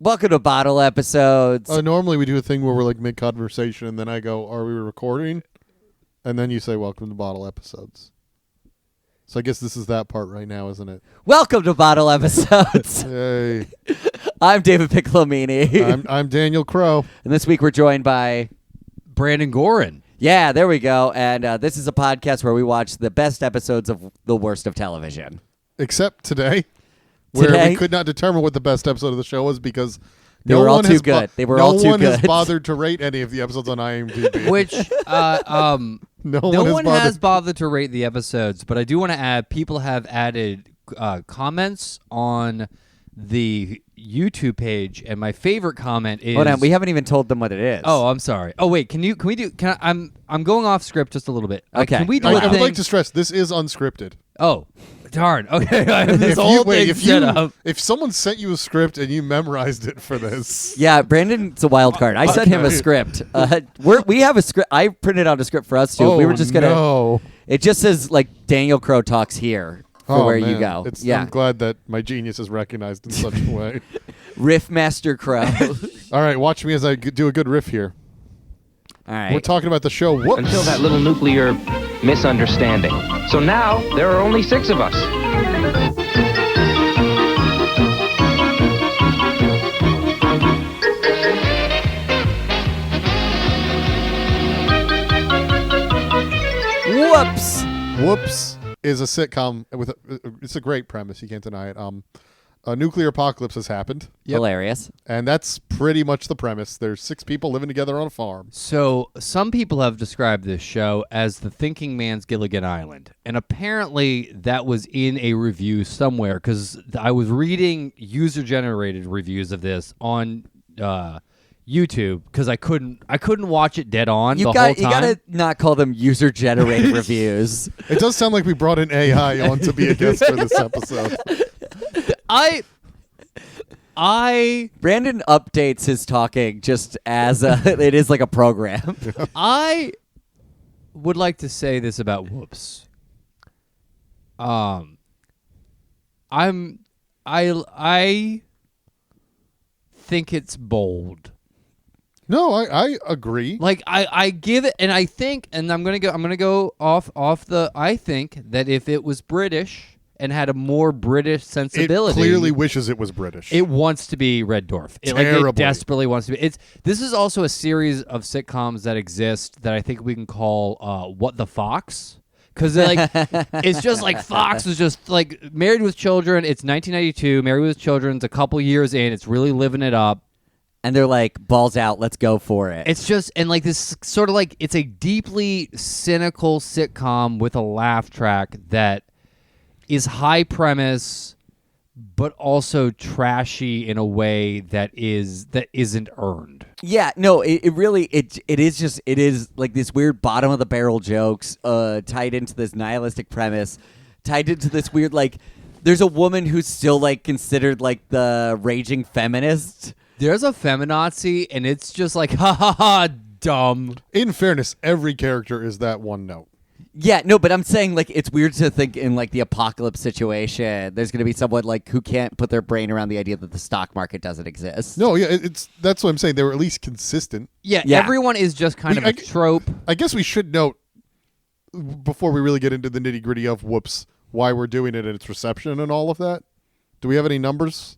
Welcome to Bottle Episodes. Normally we do a thing where we're like mid-conversation, and then I go, are we recording? And then you say, welcome to Bottle Episodes. So I guess this is that part right now, isn't it? Welcome to Bottle Episodes. Yay. I'm David Piccolomini. I'm Daniel Crow. And this week we're joined by Brandon Gorin. Yeah, there we go. And this is a podcast where we watch the best episodes of the worst of television. Except today, where we could not determine what the best episode of the show was because they were all too good. They were all too good. No one has bothered to rate any of the episodes on IMDb. Which no one has bothered to rate the episodes, but I do want to add, people have added comments on the YouTube page, and my favorite comment is... Hold on, we haven't even told them what it is. Oh, I'm sorry. Oh, wait, I'm going off script just a little bit. Okay. Can we do I would like to stress, this is unscripted. Oh, darn. Okay, I have this whole thing set up. If someone sent you a script and you memorized it for this... Yeah, Brandon's a wild card. I sent him a script. We have a script. I printed out a script for us, too. Oh, we were just going to... No. It just says, like, Daniel Crow talks here for where you go. I'm glad that my genius is recognized in such a way. Riff Master Crow. All right, watch me as I do a good riff here. All right. We're talking about the show Woops. Until that little nuclear misunderstanding. So now there are only 6 of us. Whoops. Whoops is a sitcom with it's a great premise. You can't deny it. A nuclear apocalypse has happened. Yep. Hilarious. And that's pretty much the premise. There's 6 people living together on a farm. So some people have described this show as the thinking man's Gilligan Island. And apparently that was in a review somewhere, because I was reading user-generated reviews of this on YouTube, because I couldn't watch it dead on the whole time. You gotta not call them user-generated reviews. It does sound like we brought an AI on to be a guest for this episode. Brandon updates his talking just as it is like a program. I would like to say this about Whoops. I think it's bold. No, I agree. Like I give it, and I think, and I'm gonna go off the. I think that if it was British and had a more British sensibility, it clearly wishes it was British. It wants to be Red Dwarf. It desperately wants to be. This is also a series of sitcoms that exist that I think we can call What the Fox. Because it's just like Fox is just like Married with Children. It's 1992. Married with Children's a couple years in. It's really living it up. And they're like, balls out, let's go for it. It's just, and like this sort of like, it's a deeply cynical sitcom with a laugh track that is high premise, but also trashy in a way that isn't earned. Yeah, no, it is like this weird bottom of the barrel jokes tied into this nihilistic premise, tied into this weird, like, there's a woman who's still like considered like the raging feminist. There's a feminazi, and it's just like, ha ha ha, dumb. In fairness, every character is that one note. Yeah, no, but I'm saying like it's weird to think in like the apocalypse situation, there's going to be someone like who can't put their brain around the idea that the stock market doesn't exist. No, yeah, that's what I'm saying. They were at least consistent. Yeah. Everyone is just kind of a trope. I guess we should note before we really get into the nitty gritty of Whoops why we're doing it and its reception and all of that. Do we have any numbers?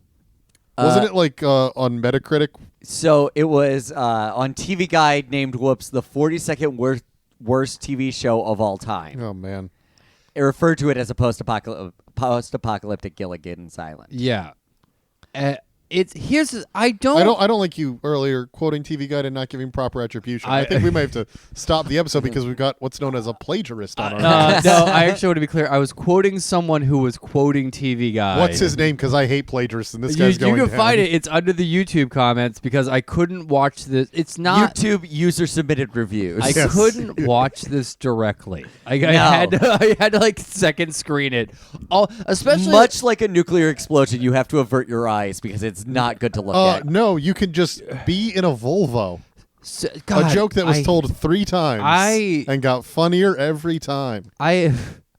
Wasn't it like on Metacritic? So it was on TV Guide named Whoops the 42nd worst TV show of all time. Oh, man. It referred to it as a post-apocalyptic Gilligan's Island. Yeah. I don't like you earlier quoting TV Guide and not giving proper attribution. I think we might have to stop the episode because we've got what's known as a plagiarist on our hands. No, I actually want to be clear. I was quoting someone who was quoting TV Guide. What's his name? Because I hate plagiarists, and this guy's going You can down. find it. It's under the YouTube comments because I couldn't watch this. It's not YouTube user-submitted reviews. I couldn't watch this directly. I had to like second screen it. Especially much like a nuclear explosion, you have to avert your eyes because it's not good to look at. No, you can just be in a Volvo. God, a joke that was told 3 times and got funnier every time.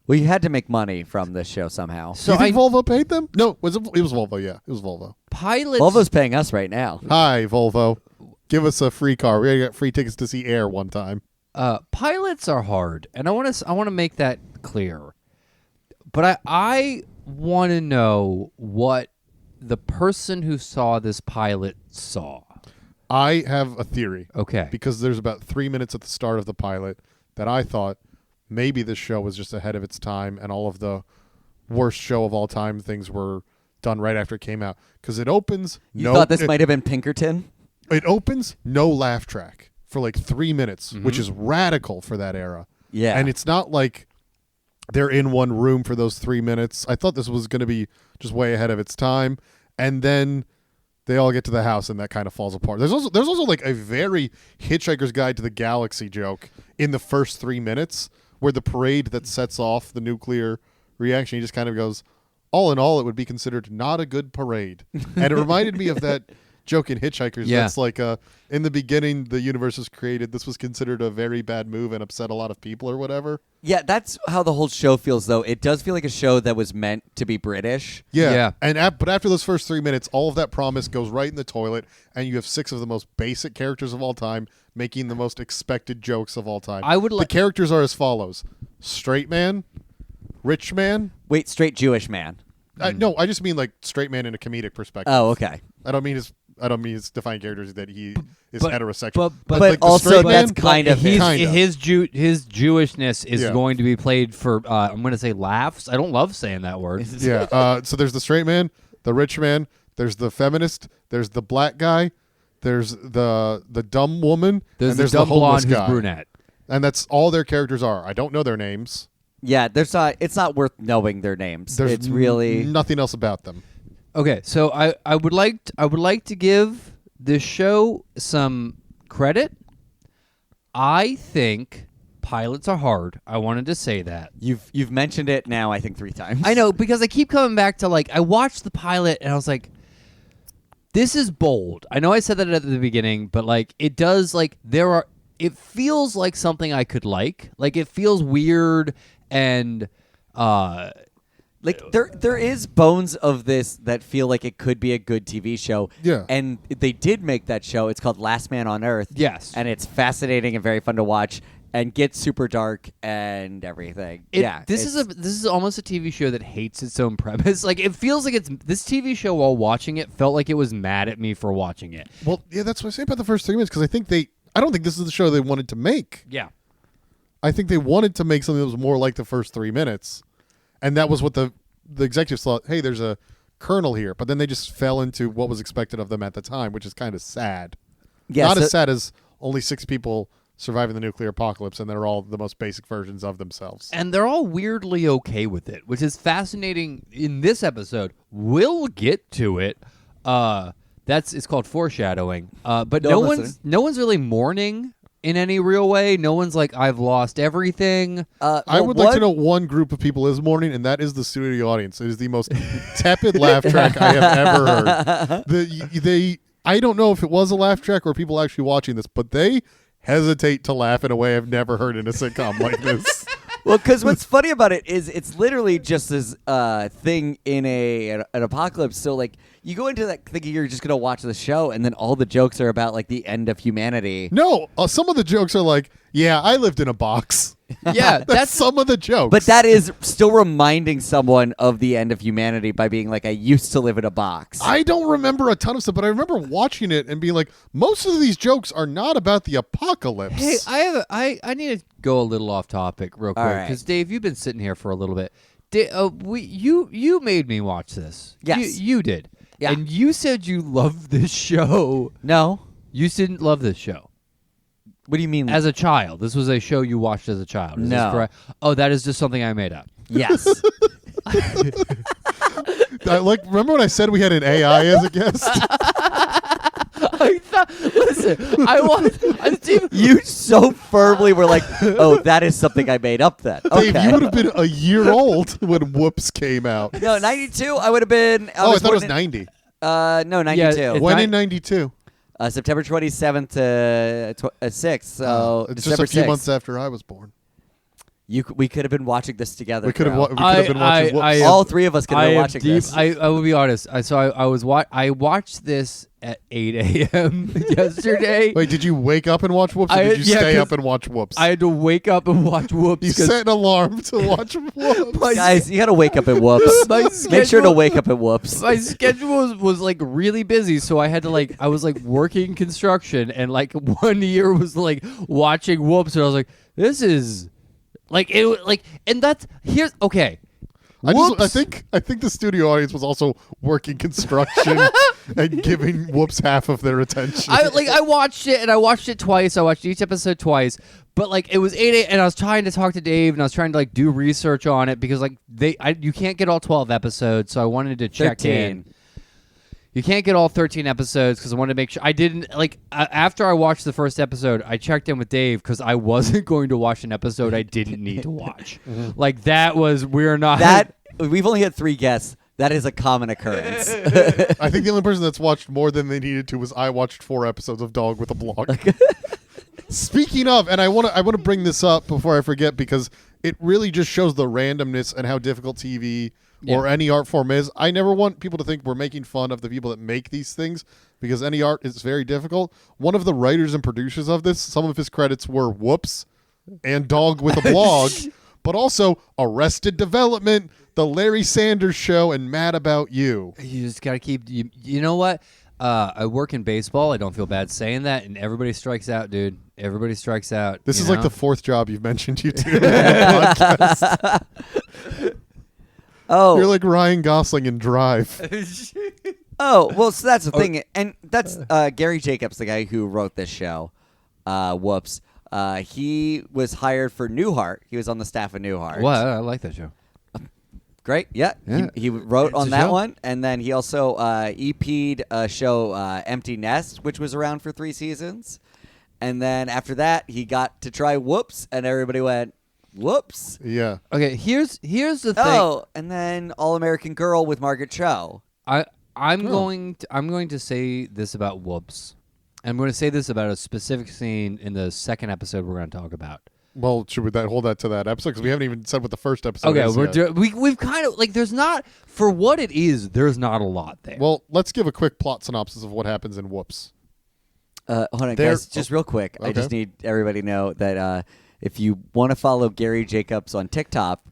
We had to make money from this show somehow. So you think Volvo paid them? No, it was Volvo. Yeah, it was Volvo. pilots. Volvo's paying us right now. Hi, Volvo. Give us a free car. We got free tickets to see Air one time. Pilots are hard, and I want to make that clear. But I want to know what the person who saw this pilot saw. I have a theory. Okay. Because there's about 3 minutes at the start of the pilot that I thought maybe this show was just ahead of its time and all of the worst show of all time things were done right after it came out. Because it opens... You thought this might have been Pinkerton? It opens no laugh track for like 3 minutes, which is radical for that era. Yeah. And it's not like they're in one room for those 3 minutes. I thought this was going to be just way ahead of its time. And then they all get to the house and that kind of falls apart. There's also like a very Hitchhiker's Guide to the Galaxy joke in the first 3 minutes where the parade that sets off the nuclear reaction, he just kind of goes, all in all, it would be considered not a good parade. And it reminded me of that joke in Hitchhikers. Yeah. That's like in the beginning the universe was created, this was considered a very bad move and upset a lot of people or whatever. Yeah, that's how the whole show feels, though. It does feel like a show that was meant to be British. Yeah. And but after those first 3 minutes, all of that promise goes right in the toilet, and you have 6 of the most basic characters of all time making the most expected jokes of all time. The characters are as follows: straight man, rich man. Wait, straight Jewish man. No, I just mean like straight man in a comedic perspective. Oh, okay. I don't mean his defined characters that he is heterosexual. But like the also straight that's man, kind of his Jewishness is Yeah. going to be played for I'm going to say laughs. I don't love saying that word. Yeah. So there's the straight man, the rich man. There's the feminist. There's the black guy. There's the dumb woman. There's and the there's dumb the homeless blonde guy. who's brunette. And that's all their characters are. I don't know their names. Yeah, it's not worth knowing their names. There's It's really nothing else about them. Okay, so I would like to give this show some credit. I think pilots are hard. I wanted to say that. You've mentioned it now, I think 3 times. I know, because I keep coming back to, like, I watched the pilot and I was like, this is bold. I know I said that at the beginning, but, like, it does, like, it feels like something I could like. Like, it feels weird and like there is bones of this that feel like it could be a good TV show. Yeah. And they did make that show. It's called Last Man on Earth. Yes. And it's fascinating and very fun to watch and gets super dark and everything. This is almost a TV show that hates its own premise. Like, it feels like this TV show, while watching it, felt like it was mad at me for watching it. Well, yeah, that's what I say about the first 3 minutes, because I don't think this is the show they wanted to make. Yeah. I think they wanted to make something that was more like the first 3 minutes. And that was what the executives thought, hey, there's a kernel here. But then they just fell into what was expected of them at the time, which is kind of sad. Yeah, Not as sad as only 6 people surviving the nuclear apocalypse, and they're all the most basic versions of themselves. And they're all weirdly okay with it, which is fascinating in this episode. We'll get to it. It's called foreshadowing. But no one's really mourning in any real way. No one's like, I've lost everything. I would like to know one group of people is mourning, and that is the studio audience. It is the most tepid laugh track I have ever heard. I don't know if it was a laugh track or people actually watching this, but they hesitate to laugh in a way I've never heard in a sitcom like this. Well, because what's funny about it is it's literally just this thing in an apocalypse. So, like, you go into that thinking you're just going to watch the show, and then all the jokes are about, like, the end of humanity. No, some of the jokes are like, yeah, I lived in a box. Yeah, that's some of the jokes. But that is still reminding someone of the end of humanity by being like, I used to live in a box. I don't remember a ton of stuff, but I remember watching it and being like, most of these jokes are not about the apocalypse. Hey, I need to go a little off topic real quick, because Dave, you've been sitting here for a little bit. You made me watch this. Yes, you did. Yeah. And you said you loved this show. No, you didn't love this show. What do you mean? As a child, this was a show you watched as a child. Is this correct? Oh, that is just something I made up. Yes. Remember when I said we had an AI as a guest? I thought. Listen, you so firmly were like, "Oh, that is something I made up." Then, okay. Dave, you would have been a year old when Woops came out. No, 92. I would have been. I thought it was 90. No, 92. Yeah, when in 92? September 27th to 6th. So it's December just a few 6th. months after I was born. We could have been watching this together. We could have bro. been watching Whoops. All three of us could have been watching deep, this. I will be honest. I watched this at 8 a.m. yesterday. Wait, did you wake up and watch Whoops, or did you stay up and watch Whoops? I had to wake up and watch Whoops. You set an alarm to watch Whoops. Guys, you gotta wake up at Whoops. Make sure to wake up at Whoops. My schedule was like really busy, so I had to I was like working construction, and like 1 year was like watching Whoops, and I was like, this is and that's here's okay. I think the studio audience was also working construction and giving Whoops half of their attention. I watched it, and I watched it twice. I watched each episode twice, but it was 8 a.m. and I was trying to talk to Dave, and I was trying to do research on it because you can't get all 12 episodes, so I wanted to check 13. in. You can't get all 13 episods because I wanted to make sure I didn't after I watched the first episode, I checked in with Dave because I wasn't going to watch an episode I didn't need to watch. We've only had 3 guests. That is a common occurrence. I think the only person that's watched more than they needed to was I watched 4 episodes of Dog with a Blog. Speaking of, and I want to bring this up before I forget because it really just shows the randomness and how difficult TV or any art form is. I never want people to think we're making fun of the people that make these things because any art is very difficult. One of the writers and producers of this, some of his credits were Whoops and Dog with a Blog, but also Arrested Development, The Larry Sanders Show, and Mad About You. You just got to keep... You know what? I work in baseball. I don't feel bad saying that, and everybody strikes out, dude. Everybody strikes out. This is like the 4th job you've mentioned you do. Oh, you're like Ryan Gosling in Drive. Oh, well, so that's the thing. And that's Gary Jacobs, the guy who wrote this show, Whoops. He was hired for Newhart. He was on the staff of Newhart. What? I like that show. Great, yeah. Yeah. He wrote It's on a that show. one, and then he also EP'd a show, Empty Nest, which was around for 3 seasons. And then after that, he got to try Whoops, and everybody went, whoops. Yeah. Okay, here's the thing. Oh, and then All American Girl with Margaret Cho. I'm going to say this about Whoops. I'm going to say this about a specific scene in the second episode we're going to talk about. Well, should we hold that to that episode? Because we haven't even said what the first episode Okay, is. we've kind of there's not for what it is. There's not a lot there. Well, let's give a quick plot synopsis of what happens in Whoops. Hold on, guys, just real quick. I just need everybody to know that if you want to follow Gary Jacobs on TikTok,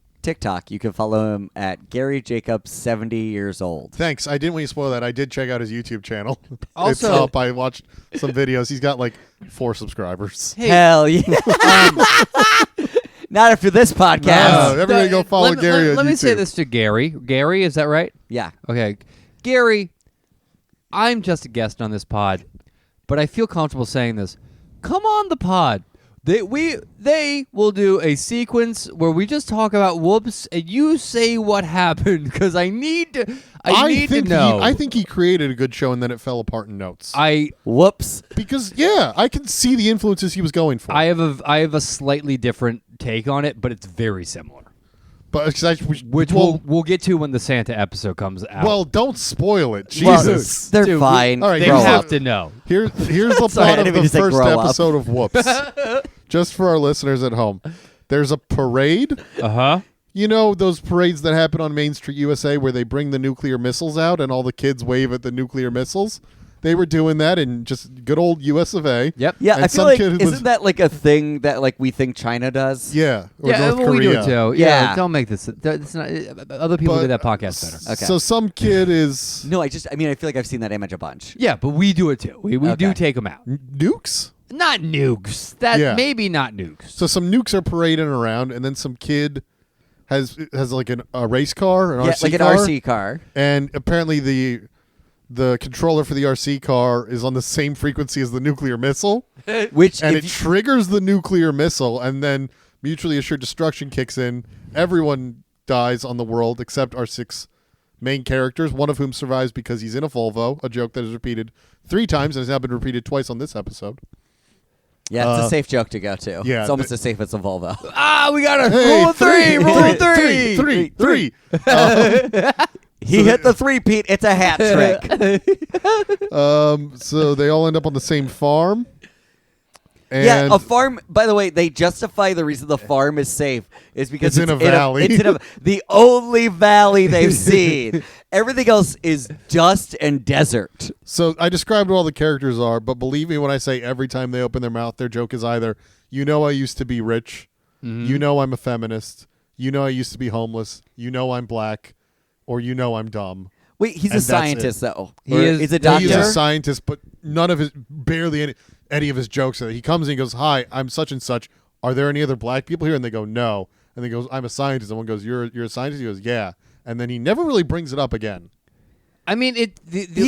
you can follow him at Gary Jacobs 70 years old. Thanks. I didn't want you to spoil that. I did check out his YouTube channel. Also, it's up. I watched some videos. He's got 4 subscribers. hey, Hell yeah. Not after this podcast. No, everybody go follow Gary on Let me YouTube. say this to Gary. Gary, is that right? Yeah. Okay. Gary, I'm just a guest on this pod, but I feel comfortable saying this. Come on the pod. They will do a sequence where we just talk about Whoops and you say what happened because I need to know. I think he created a good show and then it fell apart in notes. Whoops. Because I can see the influences he was going for. I have a slightly different take on it, but it's very similar. But Which we'll get to when the Santa episode comes out. Well, don't spoil it. Well, Jesus. they're Dude, fine. all right, they grow have up. to know. Here's the Sorry, I plot of didn't mean the to say first grow up. episode of Whoops. Just for our listeners at home. There's a parade. Uh-huh. You know those parades that happen on Main Street, USA, where they bring the nuclear missiles out and all the kids wave at the nuclear missiles? They were doing that in just good old US of A. Yep. Yeah, And I feel some like, kid was- isn't that a thing that we think China does? Yeah. Or Yeah, North well, Korea. we do it too. Yeah. Yeah, don't make this. It's not, other people But, do that podcast better. Okay. So some kid is No, I feel like I've seen that image a bunch. Yeah, but we do it too. We do Okay. take them out. nukes. Not nukes. That Yeah. maybe not nukes. So some nukes are parading around, and then some kid has a race car, an Yeah, RC like an car, RC car. and apparently the controller for the RC car is on the same frequency as the nuclear missile, Which and if it triggers the nuclear missile, and then mutually assured destruction kicks in. Everyone dies on the world except our 6 main characters, one of whom survives because he's in a Volvo, a joke that is repeated 3 times and has now been repeated twice on this episode. yeah, it's a safe joke to go to. yeah, It's almost as safe as a Volvo. We got a Hey, rule of three. Rule of three. Three. He hit the 3-peat. It's a hat trick. So they all end up on the same farm. And a farm. By the way, they justify the reason the farm is safe is because It's in a valley. It's in the only valley they've seen. Everything else is dust and desert. So I described what all the characters are, but believe me when I say every time they open their mouth, their joke is either, you know I used to be rich, you know I'm a feminist, you know I used to be homeless, you know I'm black, or you know I'm dumb. Wait, he's And a that's scientist, though. He is- He's a doctor. He's a scientist, but barely any of his jokes. He comes and he goes, "Hi, I'm such and such. Are there any other black people here?" And they go, "No." And he goes, "I'm a scientist." And one goes, "You're a scientist?" He goes, "Yeah." And then he never really brings it up again. I mean, He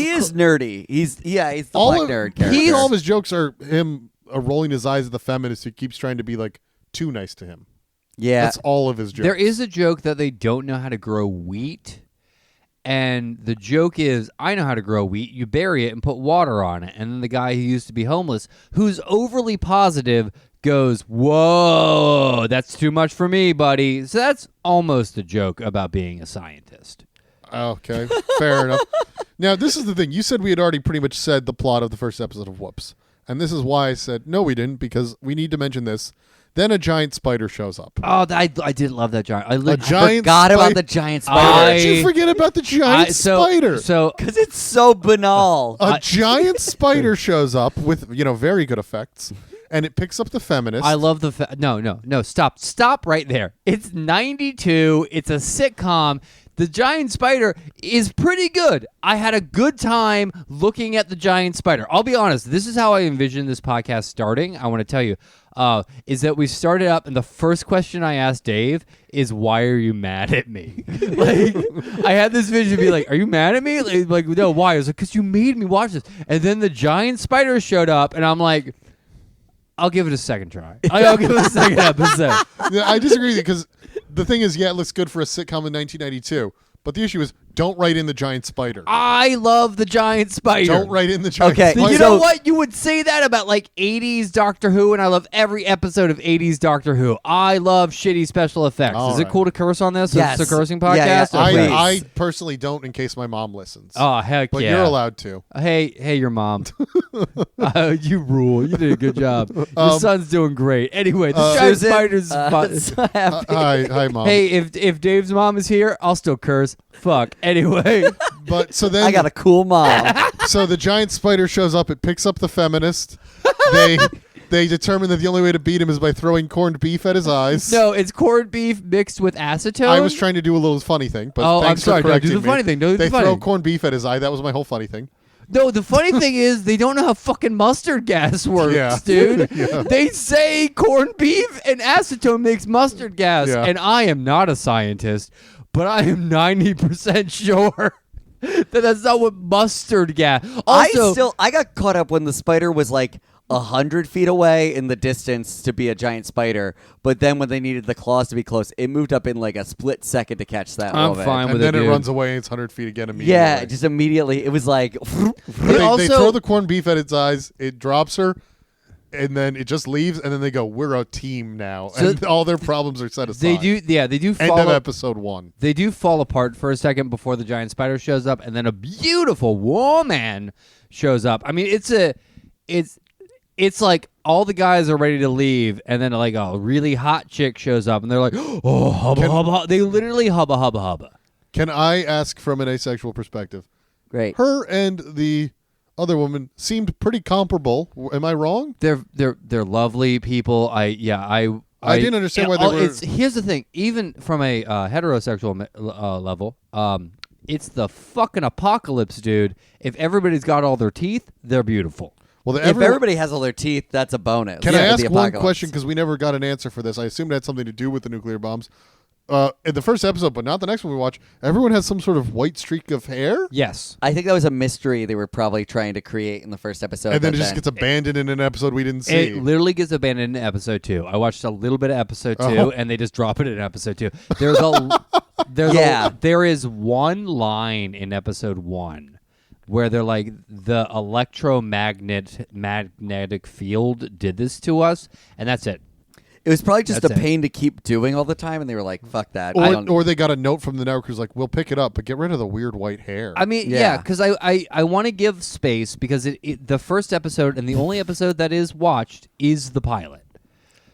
is nerdy. He's the black nerd character. All of his jokes are him rolling his eyes at the feminist who keeps trying to be like too nice to him. Yeah. That's all of his jokes. There is a joke that they don't know how to grow wheat. And the joke is, I know how to grow wheat. You bury it and put water on it. And then the guy who used to be homeless, who's overly positive, goes, "Whoa, that's too much for me, buddy." So that's almost a joke about being a scientist. Okay, fair enough. Now, this is the thing. You said we had already pretty much said the plot of the first episode of Whoops. And this is why I said, no, we didn't, because we need to mention this. Then a giant spider shows up. Oh, I did love that giant. I Forgot about the giant spider. Why did you forget about the giant spider? So Because it's so banal. A giant spider shows up with, very good effects, and it picks up the feminist. I love the no, stop right there. It's 92. It's a sitcom. The giant spider is pretty good. I had a good time looking at the giant spider. I'll be honest. This is how I envisioned this podcast starting. I want to tell you, is that we started up, and the first question I asked Dave is, "Why are you mad at me?" Like, I had this vision to be like, "Are you mad at me?" Like, no, why? I was like, "Because you made me watch this." And then the giant spider showed up, and I'm like, I'll give it a second try. I'll give it a second episode. Yeah, I disagree with you because the thing is, it looks good for a sitcom in 1992. But the issue is, don't write in the giant spider. I love the giant spider. Don't write in the giant Okay, spider. You know what? You would say that about like 80s Doctor Who, and I love every episode of 80s Doctor Who. I love shitty special effects. All Is it right. cool to curse on this? Yes. It's a cursing Yeah, yeah. podcast? Please. I personally don't in case my mom listens. Oh, heck but yeah. you're allowed to. Hey, your mom. You rule. You did a good job. Your son's doing great. Anyway, the giant Susan, spider's fun. so happy. Hi, mom. Hey, if Dave's mom is here, I'll still curse. Fuck. Anyway. But so then I got a cool mom. so the giant spider shows up. It picks up the feminist. They determine that the only way to beat him is by throwing corned beef at his eyes. No, it's corned beef mixed with acetone. I was trying to do a little funny thing, but Oh, I'm thanks sorry. for No, do correcting the funny me. thing. Do They the funny throw thing. corned beef at his eye. That was my whole funny thing. No, the funny thing is they don't know how fucking mustard gas works, Yeah. dude. They say corned beef and acetone makes mustard gas, Yeah. and I am not a scientist, but I am 90% sure that that's not what mustard gas. Also, I got caught up when the spider was like 100 feet away in the distance to be a giant spider, but then when they needed the claws to be close, it moved up in like a split second to catch that I'm moment. fine And with then it, it dude. runs away. It's 100 feet again immediately. Yeah, just immediately. It was like. They also- throw the corned beef at its eyes. It drops her, and then it just leaves. And then they go, "We're a team now," So and all their problems are set aside. They do End fall of episode 1. They do fall apart for a second before the giant spider shows up, and then a beautiful woman shows up. I mean, it's like all the guys are ready to leave, and then like a really hot chick shows up, and they're like, "Oh, hubba hubba!" They literally hubba hubba hubba. Can I ask from an asexual perspective? Great. Her and the other woman seemed pretty comparable. Am I wrong? They're lovely people. I didn't understand why they were. Here's the thing. Even from a heterosexual level, it's the fucking apocalypse, dude. If everybody's got all their teeth, they're beautiful. Well, If everybody has all their teeth, that's a bonus. Can for I the ask one apocalypse. question? Because we never got an answer for this. I assumed it had something to do with the nuclear bombs. In the first episode, but not the next one we watch, everyone has some sort of white streak of hair, Yes. I think that was a mystery they were probably trying to create in the first episode. and then but it just gets abandoned in an episode we didn't see. It literally gets abandoned in episode 2. I watched a little bit of episode 2, Oh. and they just drop it in episode 2. There is one line in episode 1 where they're like, the magnetic field did this to us, and that's it. It was probably just That's a pain to keep doing all the time, and they were like, "Fuck that." Or they got a note from the network who's like, "We'll pick it up, but get rid of the weird white hair." I mean, Yeah. because I want to give space because the first episode and the only episode that is watched is the pilot.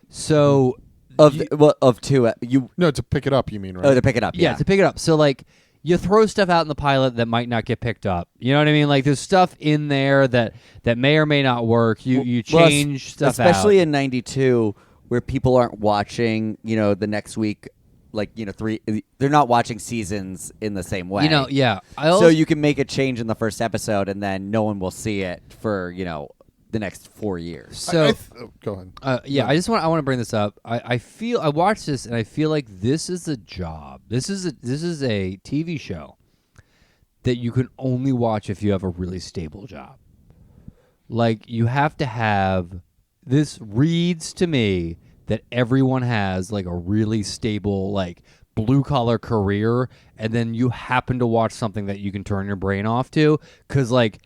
So of two, no, to pick it up, you mean, right? oh, to pick it up. yeah, to pick it up. So like you throw stuff out in the pilot that might not get picked up. You know what I mean? Like there's stuff in there that may or may not work. You change stuff especially out. in '92 where people aren't watching. The next week, like they're not watching seasons in the same way. Yeah. So you can make a change in the first episode, and then no one will see it for the next 4 years. So go ahead. I want to bring this up. I watched this and I feel like this is a job. This is a TV show that you can only watch if you have a really stable job. Like you have to have. This reads to me that everyone has like a really stable like blue collar career, and then you happen to watch something that you can turn your brain off to because like.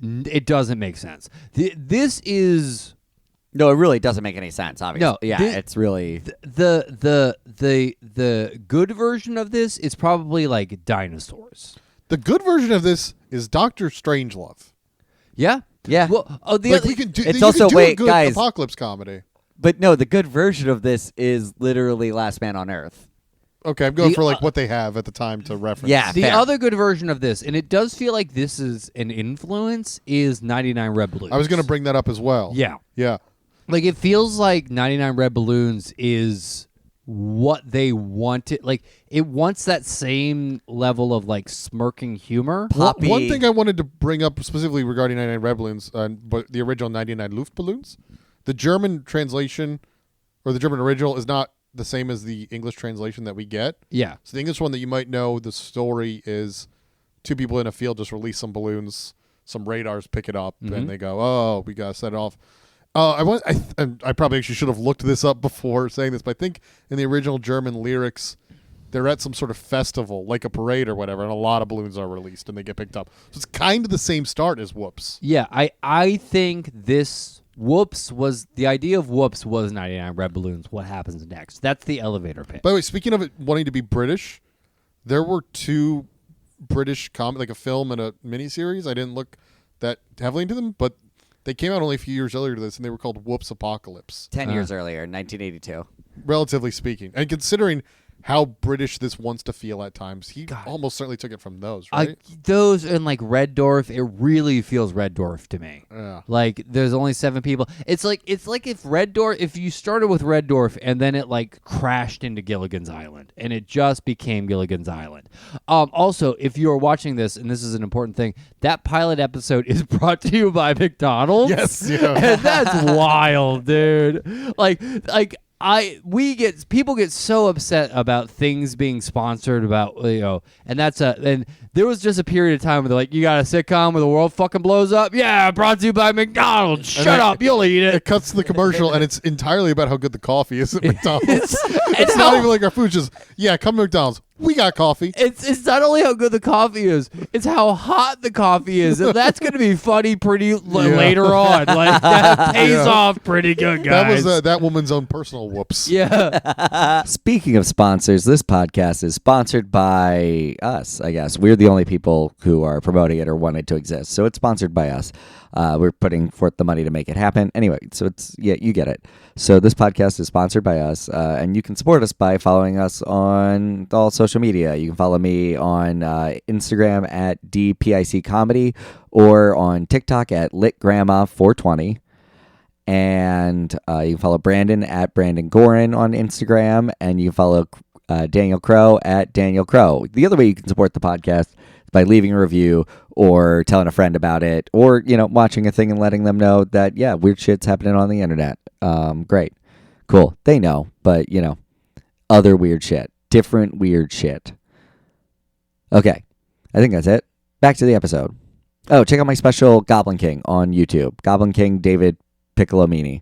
It doesn't make sense. This is No, it really doesn't make any sense. Obviously, No, yeah, it's really the good version of this is probably like dinosaurs. The good version of this is Dr. Strangelove. Yeah, yeah. Well, We can do. It's you also can do wait, a good guys. apocalypse comedy. But no, the good version of this is literally Last Man on Earth. Okay, I'm going for like what they have at the time to reference. Yeah. the fair. other good version of this, and it does feel like this is an influence, is 99 Red Balloons. I was going to bring that up as well. Yeah. Yeah. Like it feels like 99 Red Balloons is what they wanted. Like it wants that same level of like smirking humor. Poppy. One thing I wanted to bring up specifically regarding 99 Red Balloons, but the original 99 Luftballons, the German translation or the German original is not the same as the English translation that we get. Yeah. So the English one that you might know, the story is two people in a field just release some balloons, some radars pick it up, and they go, "Oh, we gotta set it off." I probably actually should have looked this up before saying this, but I think in the original German lyrics, they're at some sort of festival, like a parade or whatever, and a lot of balloons are released and they get picked up. So it's kind of the same start as Whoops. Yeah, I think this Whoops was the idea of Whoops was 99 Red Balloons. What happens next? That's the elevator pitch. By the way, speaking of it wanting to be British, there were two British like a film and a miniseries. I didn't look that heavily into them, but they came out only a few years earlier to this, and they were called Whoops Apocalypse. 10 years earlier, 1982. Relatively speaking, and considering how British this wants to feel at times, he almost certainly took it from those, right? Those and like Red Dwarf, it really feels Red Dwarf to me. Yeah. Like there's only 7 people. It's like if you started with Red Dwarf and then it like crashed into Gilligan's Island and it just became Gilligan's Island. Also, if you are watching this, and this is an important thing, that pilot episode is brought to you by McDonald's. Yes, yeah. And that's wild, dude. People get so upset about things being sponsored about, and and there was just a period of time where they're like, you got a sitcom where the world fucking blows up? Yeah, brought to you by McDonald's. Shut up, you'll eat it. It cuts to the commercial, and it's entirely about how good the coffee is at McDonald's. It's not even like our food, just, come to McDonald's. We got coffee. It's not only how good the coffee is, it's how hot the coffee is. And that's going to be funny later on. Like, that pays off pretty good, guys. That was that woman's own personal whoops. Yeah. Speaking of sponsors, this podcast is sponsored by us, I guess. We're the only people who are promoting it or want it to exist. So it's sponsored by us. We're putting forth the money to make it happen. Anyway, so you get it. So this podcast is sponsored by us, and you can support us by following us on all social media. You can follow me on Instagram at DPIC Comedy or on TikTok at LitGrandma420. And you can follow Brandon at Brandon Gorin on Instagram, and you can follow Daniel Crow at Daniel Crow. The other way you can support the podcast is by leaving a review or telling a friend about it, or watching a thing and letting them know that weird shit's happening on the internet. Great, cool. They know, but other weird shit, different weird shit. Okay, I think that's it. Back to the episode. Oh, check out my special Goblin King on YouTube. Goblin King David Piccolomini.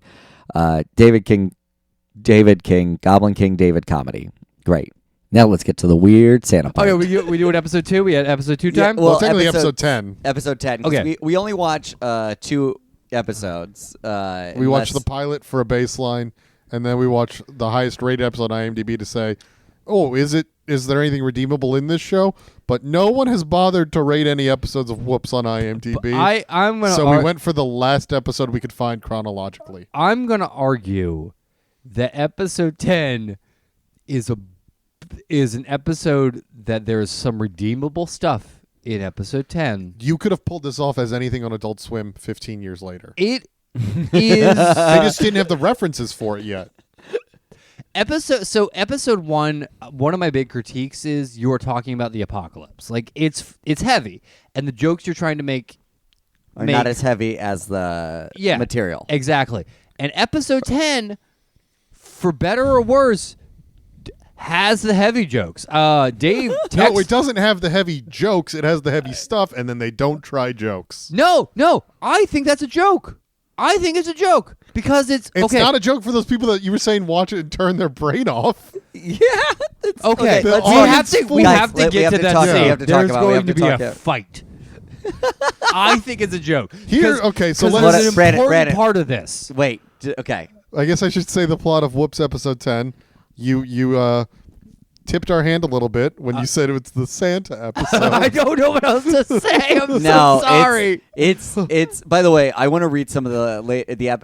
David King, Goblin King David Comedy. Great. Now let's get to the weird Santa part. Okay, we doing episode 2? We had episode 2 time? Well, technically episode 10. Episode 10. 'Cause Okay. We only watch 2 episodes. We watched the pilot for a baseline, and then we watch the highest rated episode on IMDb to say, oh, is there anything redeemable in this show? But no one has bothered to rate any episodes of Woops on IMDb. We went for the last episode we could find chronologically. I'm going to argue that episode 10 is an episode that there is some redeemable stuff in episode 10. You could have pulled this off as anything on Adult Swim 15 years later. It is. They just didn't have the references for it yet. Episode 1, one of my big critiques is you're talking about the apocalypse. Like it's heavy, and the jokes you're trying to make are not as heavy as the material. Exactly. And episode 10, for better or worse, has the heavy jokes. Dave No, it doesn't have the heavy jokes. It has the heavy stuff, and then they don't try jokes. No, I think that's a joke. I think it's a joke because it's okay. Not a joke for those people that you were saying watch it and turn their brain off. Yeah. Okay. We have to get to that scene. There's going to be a fight. I think it's a joke. So let's an Brandon, important part of this. Wait. Okay. I guess I should say the plot of Whoops episode 10. You tipped our hand a little bit when you said it was the Santa episode. I don't know what else to say. I'm so sorry. It's. By the way, I want to read some of the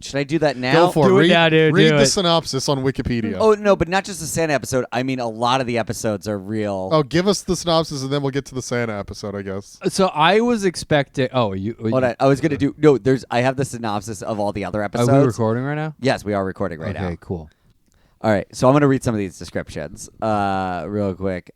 should I do that now? Go for do it. Now, dude. Read the synopsis on Wikipedia. Oh no, but not just the Santa episode. I mean, a lot of the episodes are real. Oh, give us the synopsis and then we'll get to the Santa episode, I guess. So I was expecting. Oh, Hold on. I was gonna do. No, I have the synopsis of all the other episodes. Are we recording right now? Yes, we are recording right now. Okay, cool. All right, so I'm going to read some of these descriptions real quick.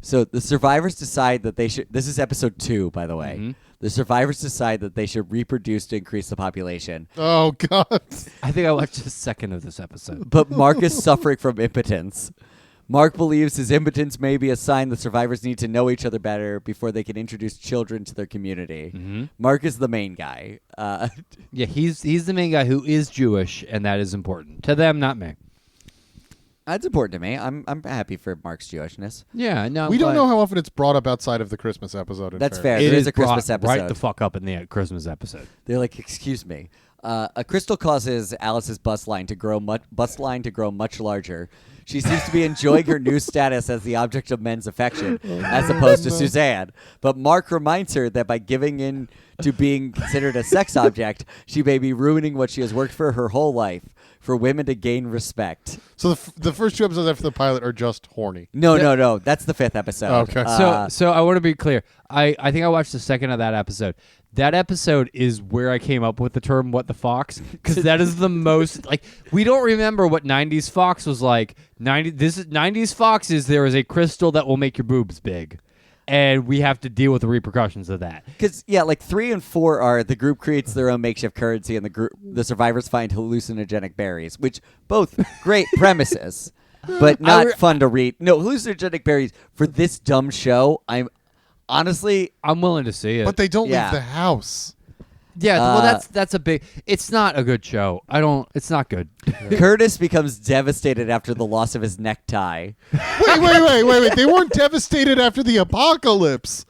So the survivors decide that they should... This is episode 2, by the way. Mm-hmm. The survivors decide that they should reproduce to increase the population. Oh, God. I think I watched a second of this episode. But Mark is suffering from impotence. Mark believes his impotence may be a sign the survivors need to know each other better before they can introduce children to their community. Mm-hmm. Mark is the main guy. Yeah, he's the main guy who is Jewish, and that is important. To them, not me. That's important to me. I'm happy for Mark's Jewishness. Yeah, no. We don't know how often it's brought up outside of the Christmas episode. That's fair. It is a Christmas episode. Right the fuck up in the Christmas episode. They're like, excuse me. A crystal causes Alice's bust line to grow much larger. She seems to be enjoying her new status as the object of men's affection, as opposed to Suzanne. But Mark reminds her that by giving in to being considered a sex object, she may be ruining what she has worked for her whole life. For women to gain respect. So the first 2 episodes after the pilot are just horny. No. That's the 5th episode. Okay. So I want to be clear. I think I watched the second of that episode. That episode is where I came up with the term "what the fox" because that is the most like we don't remember what 90s fox was like. 90s fox is there is a crystal that will make your boobs big. And we have to deal with the repercussions of that. Because, like 3 and 4 are the group creates their own makeshift currency and the survivors find hallucinogenic berries, which both great premises, but not fun to read. No, hallucinogenic berries for this dumb show, I'm willing to see it. But they don't leave the house. Yeah, well, that's a big... It's not a good show. It's not good. Curtis becomes devastated after the loss of his necktie. Wait. They weren't devastated after the apocalypse.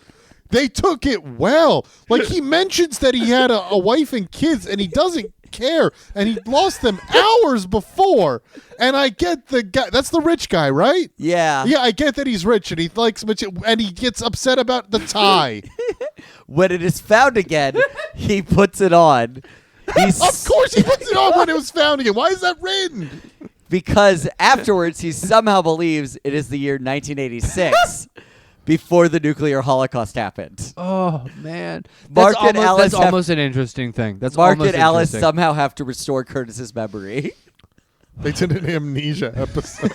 They took it well. Like, he mentions that he had a wife and kids, and he doesn't care. And he lost them hours before. And I get the guy. That's the rich guy, right? Yeah. Yeah, I get that he's rich, and he likes... And he gets upset about the tie. When it is found again, he puts it on. Of course he puts it on when it was found again. Why is that written? Because afterwards he somehow believes it is the year 1986 before the nuclear holocaust happened. Oh, man. Mark and Alice that's almost an interesting thing. Mark and Alice somehow have to restore Curtis's memory. They did an amnesia episode.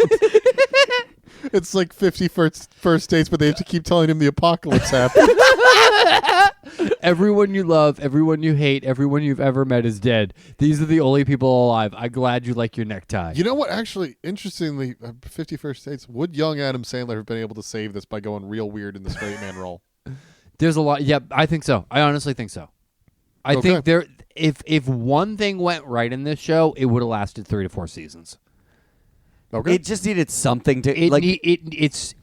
It's like 50 first dates, but they have to keep telling him the apocalypse happened. Everyone you love, everyone you hate, everyone you've ever met is dead. These are the only people alive. I'm glad you like your necktie. You know what? Actually, interestingly, 50 First Dates, would young Adam Sandler have been able to save this by going real weird in the straight man role? There's a lot. Yeah, I think so. I honestly think so. I think if one thing went right in this show, it would have lasted 3 to 4 seasons. Okay. It just needed something to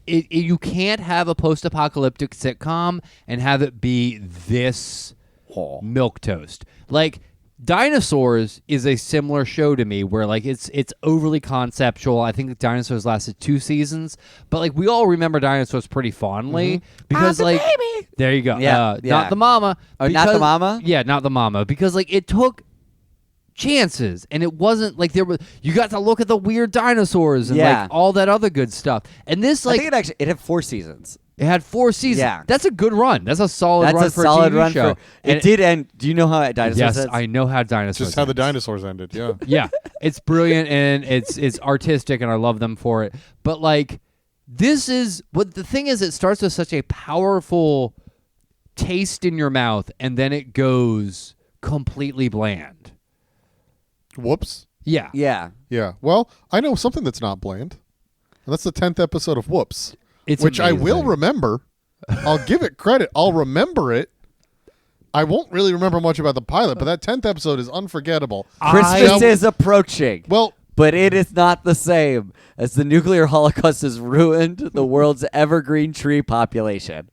you can't have a post-apocalyptic sitcom and have it be this milquetoast. Like Dinosaurs is a similar show to me where like it's overly conceptual. I think Dinosaurs lasted 2 seasons, but like we all remember Dinosaurs pretty fondly because like baby. there you go. Yeah, Not the mama. Oh, not the mama? Yeah, not the mama because like it took chances and it wasn't like you got to look at the weird dinosaurs and like all that other good stuff. And this like I think it had 4 seasons. It had 4 seasons. Yeah. That's a good run. That's a solid run for a TV show. It did end. Do you know how Dinosaurs Yes, ends? I know how Dinosaurs Just how the ends. dinosaurs ended, yeah. Yeah. It's brilliant and it's artistic and I love them for it. But like this is what the thing is, it starts with such a powerful taste in your mouth and then it goes completely bland. Whoops. Yeah. Yeah. Yeah. Well, I know something that's not bland. And that's the 10th episode of Whoops. It's which amazing. I will remember. I'll give it credit. I'll remember it. I won't really remember much about the pilot, but that 10th episode is unforgettable. Christmas is approaching. Well, but it is not the same as the nuclear holocaust has ruined the world's evergreen tree population.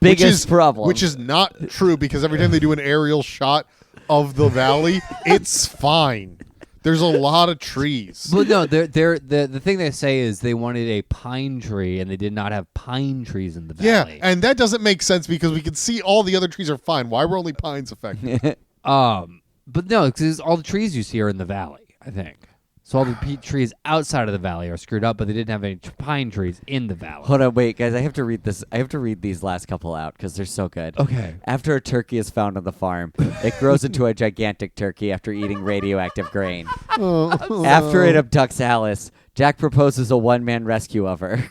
Biggest problem. Which is not true because every time they do an aerial shot of the valley, it's fine. There's a lot of trees. Well, no, the thing they say is they wanted a pine tree, and they did not have pine trees in the valley. Yeah, and that doesn't make sense because we can see all the other trees are fine. Why were only pines affected? But no, because all the trees you see are in the valley, I think. So all the trees outside of the valley are screwed up, but they didn't have any pine trees in the valley. Hold on, wait, guys. I have to read this. I have to read these last couple out because they're so good. Okay. After a turkey is found on the farm, it grows into a gigantic turkey after eating radioactive grain. After it abducts Alice, Jack proposes a one-man rescue of her.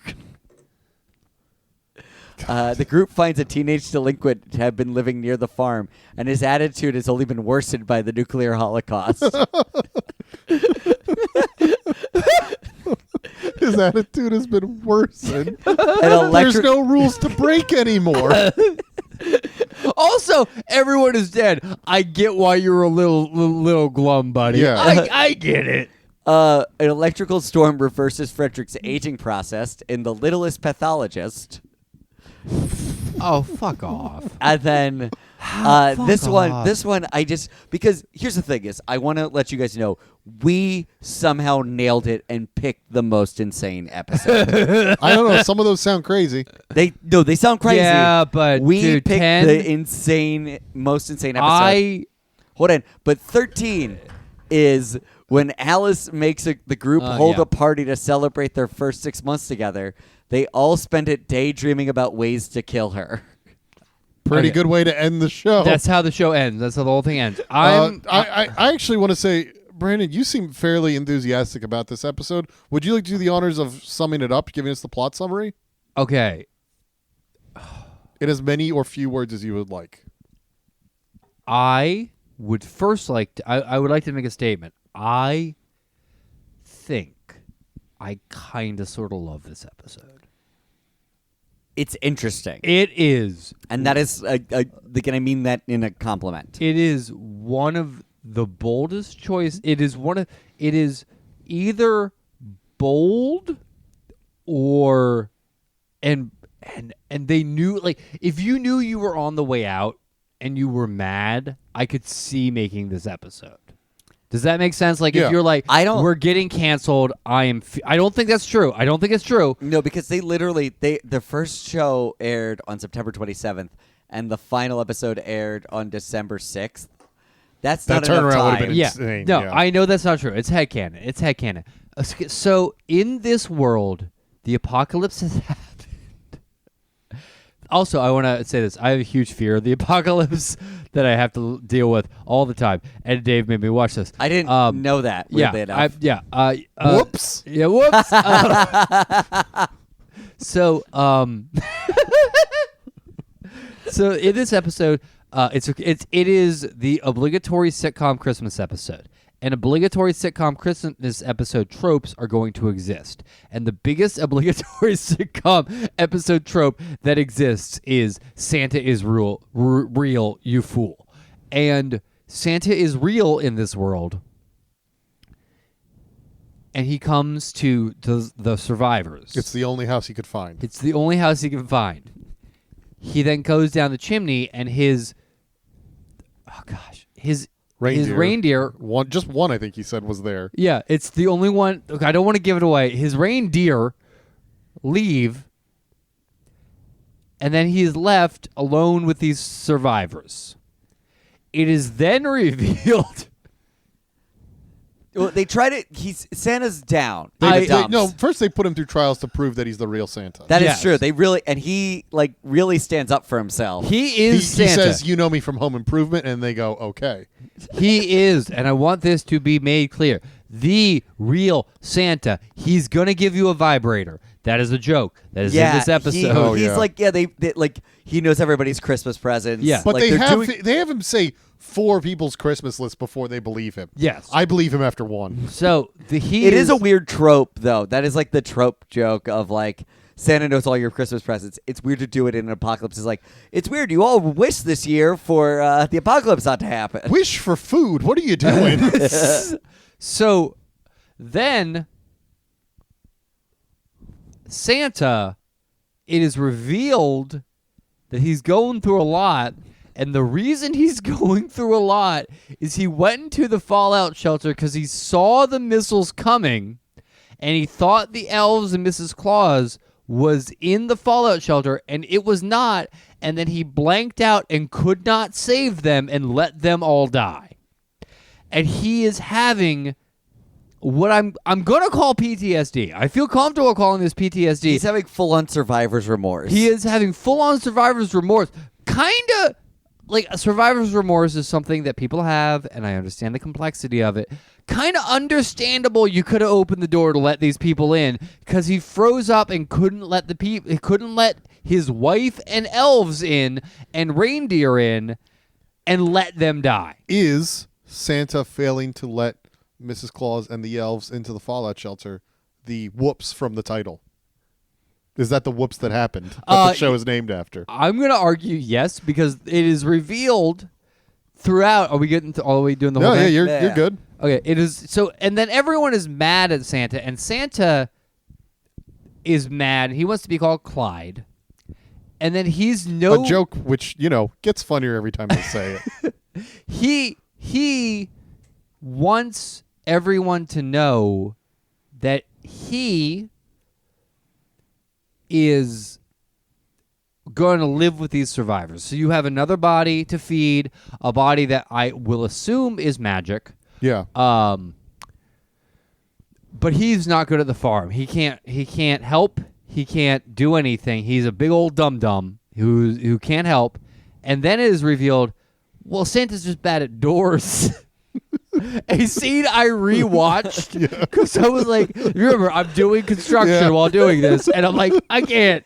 The group finds a teenage delinquent to have been living near the farm, and his attitude has only been worsened by the nuclear holocaust. His attitude has been worsened. An There's no rules to break anymore. Also, everyone is dead. I get why you're a little glum, buddy. Yeah. I get it. An electrical storm reverses Frederick's aging process in The Littlest Pathologist. Oh, fuck off. And then this one, I just, because here's the thing is, I want to let you guys know, we somehow nailed it and picked the most insane episode. I don't know. Some of those sound crazy. They sound crazy. Yeah, but we dude, picked 10, the most insane episode. Hold on, but 13 is when Alice makes the group hold a party to celebrate their first 6 months together. They all spend it daydreaming about ways to kill her. Pretty good way to end the show. That's how the show ends. That's how the whole thing ends. I actually want to say, Brandon, you seem fairly enthusiastic about this episode. Would you like to do the honors of summing it up, giving us the plot summary? Okay. In as many or few words as you would like. I would first like to, I would like to make a statement. I think I kind of sort of love this episode. It's interesting. It is. And that is, again, I mean that in a compliment. It is one of the boldest choice. It is either bold or, and they knew, like, if you knew you were on the way out and you were mad, I could see making this episode. Does that make sense? Like, if you're like, we're getting canceled, I don't think that's true. I don't think it's true. No, because the first show aired on September 27th, and the final episode aired on December 6th. That's that not enough turnaround would have time. been insane. No, yeah. I know that's not true. It's headcanon. It's headcanon. So, in this world, the apocalypse has happened. Also, I want to say this. I have a huge fear of the apocalypse that I have to deal with all the time. And Dave made me watch this. I didn't know that. Whoops. Yeah, whoops. So in this episode, it is the obligatory sitcom Christmas episode. And obligatory sitcom Christmas episode tropes are going to exist. And the biggest obligatory sitcom episode trope that exists is Santa is real, you fool. And Santa is real in this world. And he comes to the survivors. It's the only house he could find. It's the only house he can find. He then goes down the chimney and his Reindeer. His reindeer. Just one, I think he said, was there. Yeah, it's the only one. Look, I don't want to give it away. His reindeer leave, and then he is left alone with these survivors. It is then revealed. Well, they try to. Santa's down. in the dumps. No, first they put him through trials to prove that he's the real Santa. That is Yes. true. They really and he really stands up for himself. He is he Santa. says, "You know me from Home Improvement," and they go, "Okay." He is, and I want this to be made clear, the real Santa. He's gonna give you a vibrator. That is a joke. That is in this episode. He's yeah. like, they like he knows everybody's Christmas presents. Yeah. But like, they they're have him say 4 people's Christmas list before they believe him. Yes. I believe him after 1. So It is a weird trope, though. That is like the trope joke of like Santa knows all your Christmas presents. It's weird to do it in an apocalypse. It's like it's weird. You all wish this year for the apocalypse not to happen. Wish for food. What are you doing? So then Santa, it is revealed that he's going through a lot, and the reason he's going through a lot is he went into the fallout shelter because he saw the missiles coming, and he thought the elves and Mrs. Claus was in the fallout shelter, and it was not, and then he blanked out and could not save them and let them all die. And he is having what I'm going to call PTSD. I feel comfortable calling this PTSD. He's having full-on survivor's remorse. He is having full-on survivor's remorse. Kind of like a survivor's remorse is something that people have, and I understand the complexity of it. Kind of understandable. You could have opened the door to let these people in because he froze up and couldn't let he couldn't let his wife and elves in and reindeer in and let them die. Is Santa failing to let Mrs. Claus and the elves into the fallout shelter the Woops from the title? Is that the Whoops that happened that the show is named after? I'm going to argue yes, because it is revealed throughout. Are we getting to all the way doing the whole No, thing? yeah, you're good. Okay, it is so, and then everyone is mad at Santa, and Santa is mad. He wants to be called Clyde, and then he's A joke which, gets funnier every time they say it. he wants everyone to know that he is going to live with these survivors. So you have another body to feed, a body that I will assume is magic. Yeah. But he's not good at the farm. He can't help. He can't do anything. He's a big old dum-dum who can't help. And then it is revealed, well, Santa's just bad at doors. A scene I rewatched because I was like, remember, I'm doing construction while doing this, and I'm like, I can't.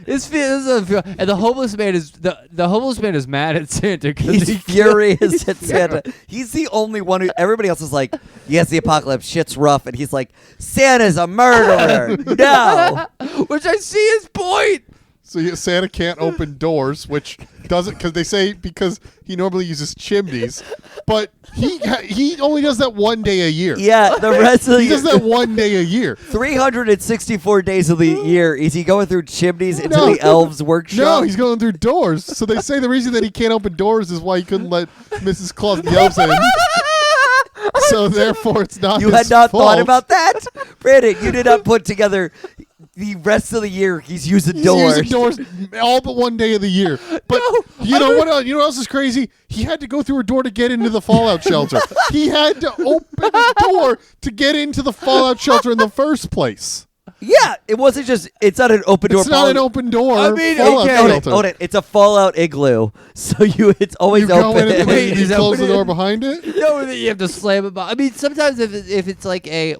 And the homeless man is the homeless man is mad at Santa because He's furious at Santa. He's the only one who. Everybody else is like, yes, the apocalypse, shit's rough, and he's like, Santa's a murderer. No. Which I see his point. So Santa can't open doors, which doesn't, because they say because he normally uses chimneys, but he only does that one day a year. Yeah, the rest of the He does that one day a year. 364 days of the year. Is he going through chimneys into the elves' workshop? No, he's going through doors. So they say the reason that he can't open doors is why he couldn't let Mrs. Claus and the elves in. So therefore, it's not. You had not thought about that, Brandon. You did not put together. The rest of the year, he's using doors. He's using doors all but one day of the year. But you know what else is crazy? He had to go through a door to get into the fallout shelter. He had to open a door to get into the fallout shelter in the first place. Yeah, it wasn't just. It's not an open door. It's not an open door. I mean, fallout shelter. hold it. It's a fallout igloo, so it's always You open. go in and Wait, then you is that close what the it door is? behind it. No, you have to slam it. I mean, sometimes if it's like a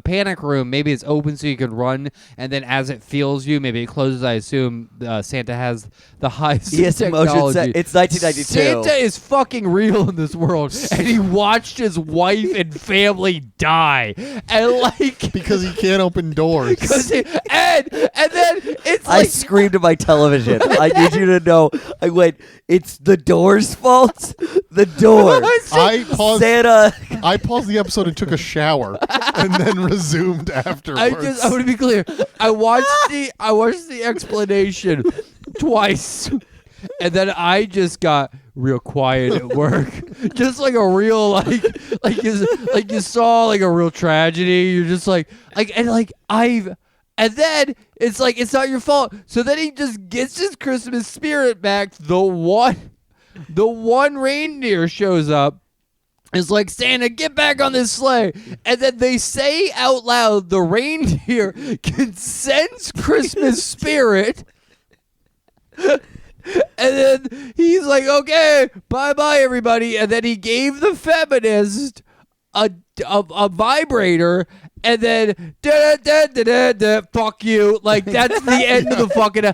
panic room, maybe it's open so you can run, and then as it feels you, maybe it closes. I assume Santa has the highest technology. It's 1992. Santa is fucking real in this world, and he watched his wife and family die, and Because he can't open doors. and then it's I like screamed at my television. I need you to know. I went, it's the door's fault. The door. I paused Santa. I paused the episode and took a shower and then resumed afterwards. I want to be clear. I watched the explanation twice, and then I just got real quiet at work. Just like a real like you saw like a real tragedy. You're just like and then it's like it's not your fault. So then he just gets his Christmas spirit back. The one reindeer shows up. It's like, Santa, get back on this sleigh. And then they say out loud, the reindeer can sense Christmas spirit. And then he's like, okay, bye-bye, everybody. And then he gave the feminist a vibrator. And then, fuck you. Like, that's the end of the fucking...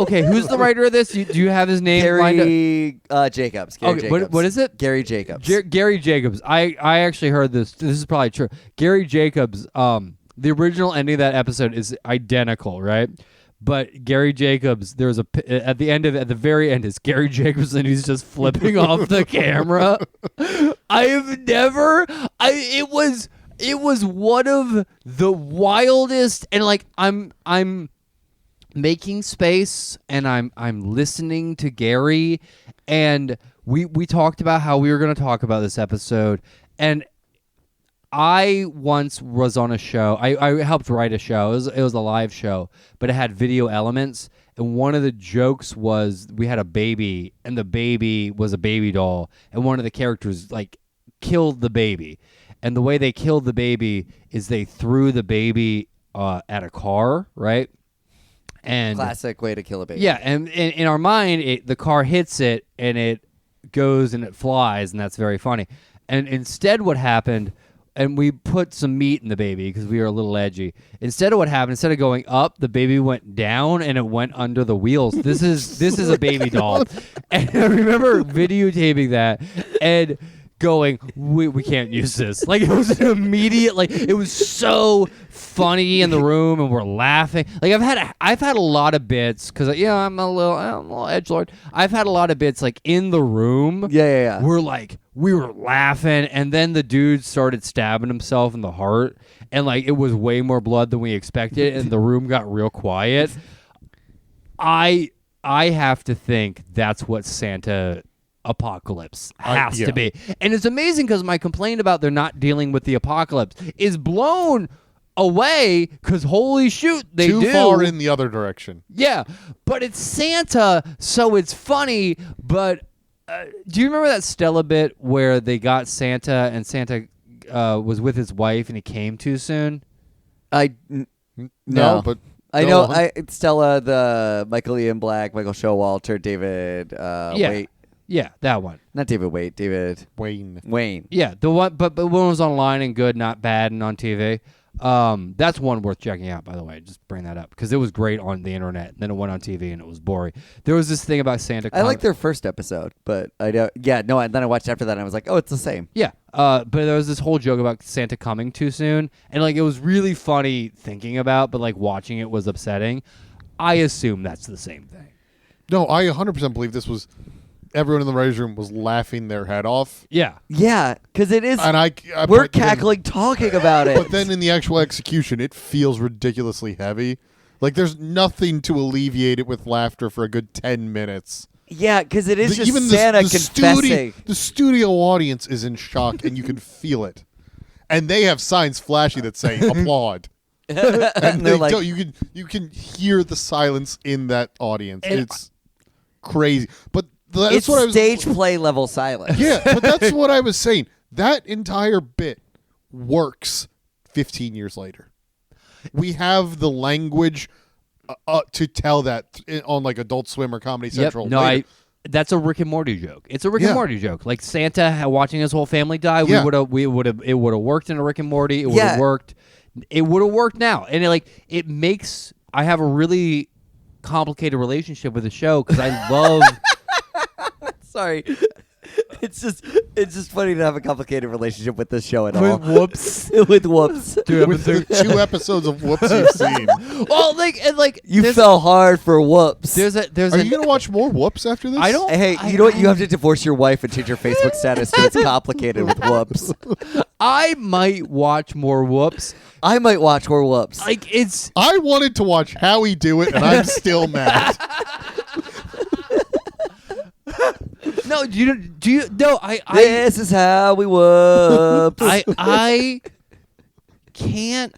Okay, who's the writer of this? Do you have his name? Gary Jacobs. Gary Jacobs. What is it? Gary Jacobs. Gary Jacobs. I actually heard this. This is probably true. Gary Jacobs, the original ending of that episode is identical, right? But Gary Jacobs, there's at the very end is Gary Jacobs and he's just flipping off the camera. It was one of the wildest, and like I'm making space and I'm listening to Gary, and we talked about how we were going to talk about this episode, and I once was on a show. I helped write a show. It was a live show, but it had video elements, and one of the jokes was we had a baby, and the baby was a baby doll, and one of the characters like killed the baby. And the way they killed the baby is they threw the baby at a car, right? And classic way to kill a baby. Yeah, and in our mind, the car hits it, and it goes and it flies, and that's very funny. And instead what happened, and we put some meat in the baby because we were a little edgy. Instead of what happened, instead of going up, the baby went down, and it went under the wheels. This is a baby doll. And I remember videotaping that, and... going, we can't use this. Like, it was an immediate, like, it was so funny in the room, and we're laughing. Like, I've had a lot of bits, because, I'm a little edgelord. I've had a lot of bits, like, in the room. Yeah. We were laughing, and then the dude started stabbing himself in the heart, and, like, it was way more blood than we expected, and the room got real quiet. I have to think that's what Santa... apocalypse has to be. And it's amazing because my complaint about they're not dealing with the apocalypse is blown away because holy shoot, they do. Too far in the other direction. Yeah, but it's Santa, so it's funny, but do you remember that Stella bit where they got Santa and Santa was with his wife and he came too soon? No, but... I know. Stella, the Michael Ian Black, Michael Showalter, David Waite. Yeah, that one. Not David Waite, David Wayne. Yeah, the one, but one was online and good, not bad, and on TV. That's one worth checking out, by the way. Just bring that up because it was great on the internet. And then it went on TV and it was boring. There was this thing about Santa. I like their first episode, but I don't. Yeah, no. And then I watched after that, and I was like, oh, it's the same. Yeah, but there was this whole joke about Santa coming too soon, and like it was really funny thinking about, but like watching it was upsetting. I assume that's the same thing. No, I 100% believe this was. Everyone in the writers' room was laughing their head off. Yeah, because it is. And we're cackling talking about it. But then in the actual execution, it feels ridiculously heavy. Like there's nothing to alleviate it with laughter for a good 10 minutes. Yeah, because it is just even Santa confessing. The studio audience is in shock, and you can feel it. And they have signs flashing that say "applaud." And they're like, you can hear the silence in that audience. It's crazy, but. It's stage play level silence. Yeah, but that's what I was saying. That entire bit works 15 years later. We have the language to tell that on like Adult Swim or Comedy Central. No, that's a Rick and Morty joke. It's a Rick and Morty joke. Like Santa watching his whole family die. It would have worked in a Rick and Morty. It would have worked. It would have worked now, and it makes. I have a really complicated relationship with the show because I love. Sorry. It's just funny to have a complicated relationship with this show at all. With Woops. With Woops. With the 2 episodes of Whoops you've seen. Well, you fell hard for Whoops. Are you gonna watch more Whoops after this? I don't. Hey, you know what? You have to divorce your wife and change your Facebook status to it's complicated with Whoops. I might watch more Whoops. I might watch more Whoops. I wanted to watch Howie do it, and I'm still mad. No, do you? No, This is how we whoops. I can't.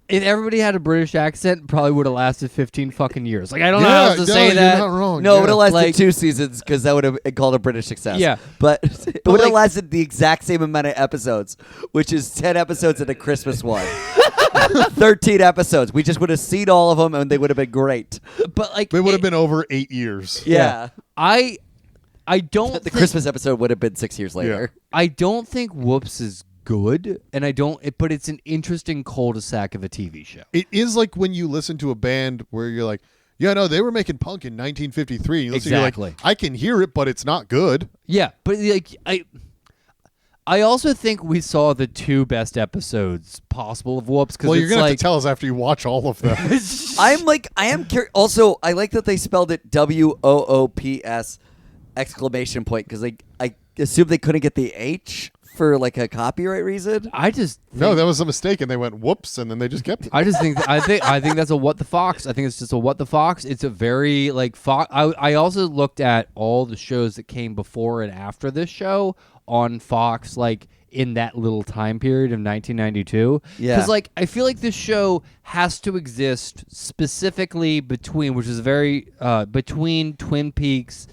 If everybody had a British accent, it probably would have lasted 15 fucking years. Like I don't know how else to say that. You're not wrong. No, it would have lasted Like- 2 seasons because that would have called a British success. Yeah. But it would have like- lasted the exact same amount of episodes, which is 10 episodes and a Christmas one. 13 episodes. We just would have seen all of them and they would have been great. But like It would have been over 8 years. Yeah. I don't. The think, Christmas episode would have been 6 years later. I don't think Whoops is good, and I don't. But it's an interesting cul-de-sac of a TV show. It is like when you listen to a band where you're like, yeah, no, they were making punk in 1953. You listen, Exactly. You're like, I can hear it, but it's not good. Yeah, but like I also think we saw the 2 best episodes possible of Whoops because Well, you're it's going to have like to tell us after you watch all of them. I am curious. Also, I like that they spelled it WOOPS exclamation point because I assume they couldn't get the H for like a copyright reason. I just No, that was a mistake, and they went whoops, and then they just kept it. I just think I think that's a what the fox. I think it's just a what the fox. It's a very like fox. I also looked at all the shows that came before and after this show on Fox, like in that little time period of 1992. Yeah. Because like I feel like this show has to exist specifically between, which is very between Twin Peaks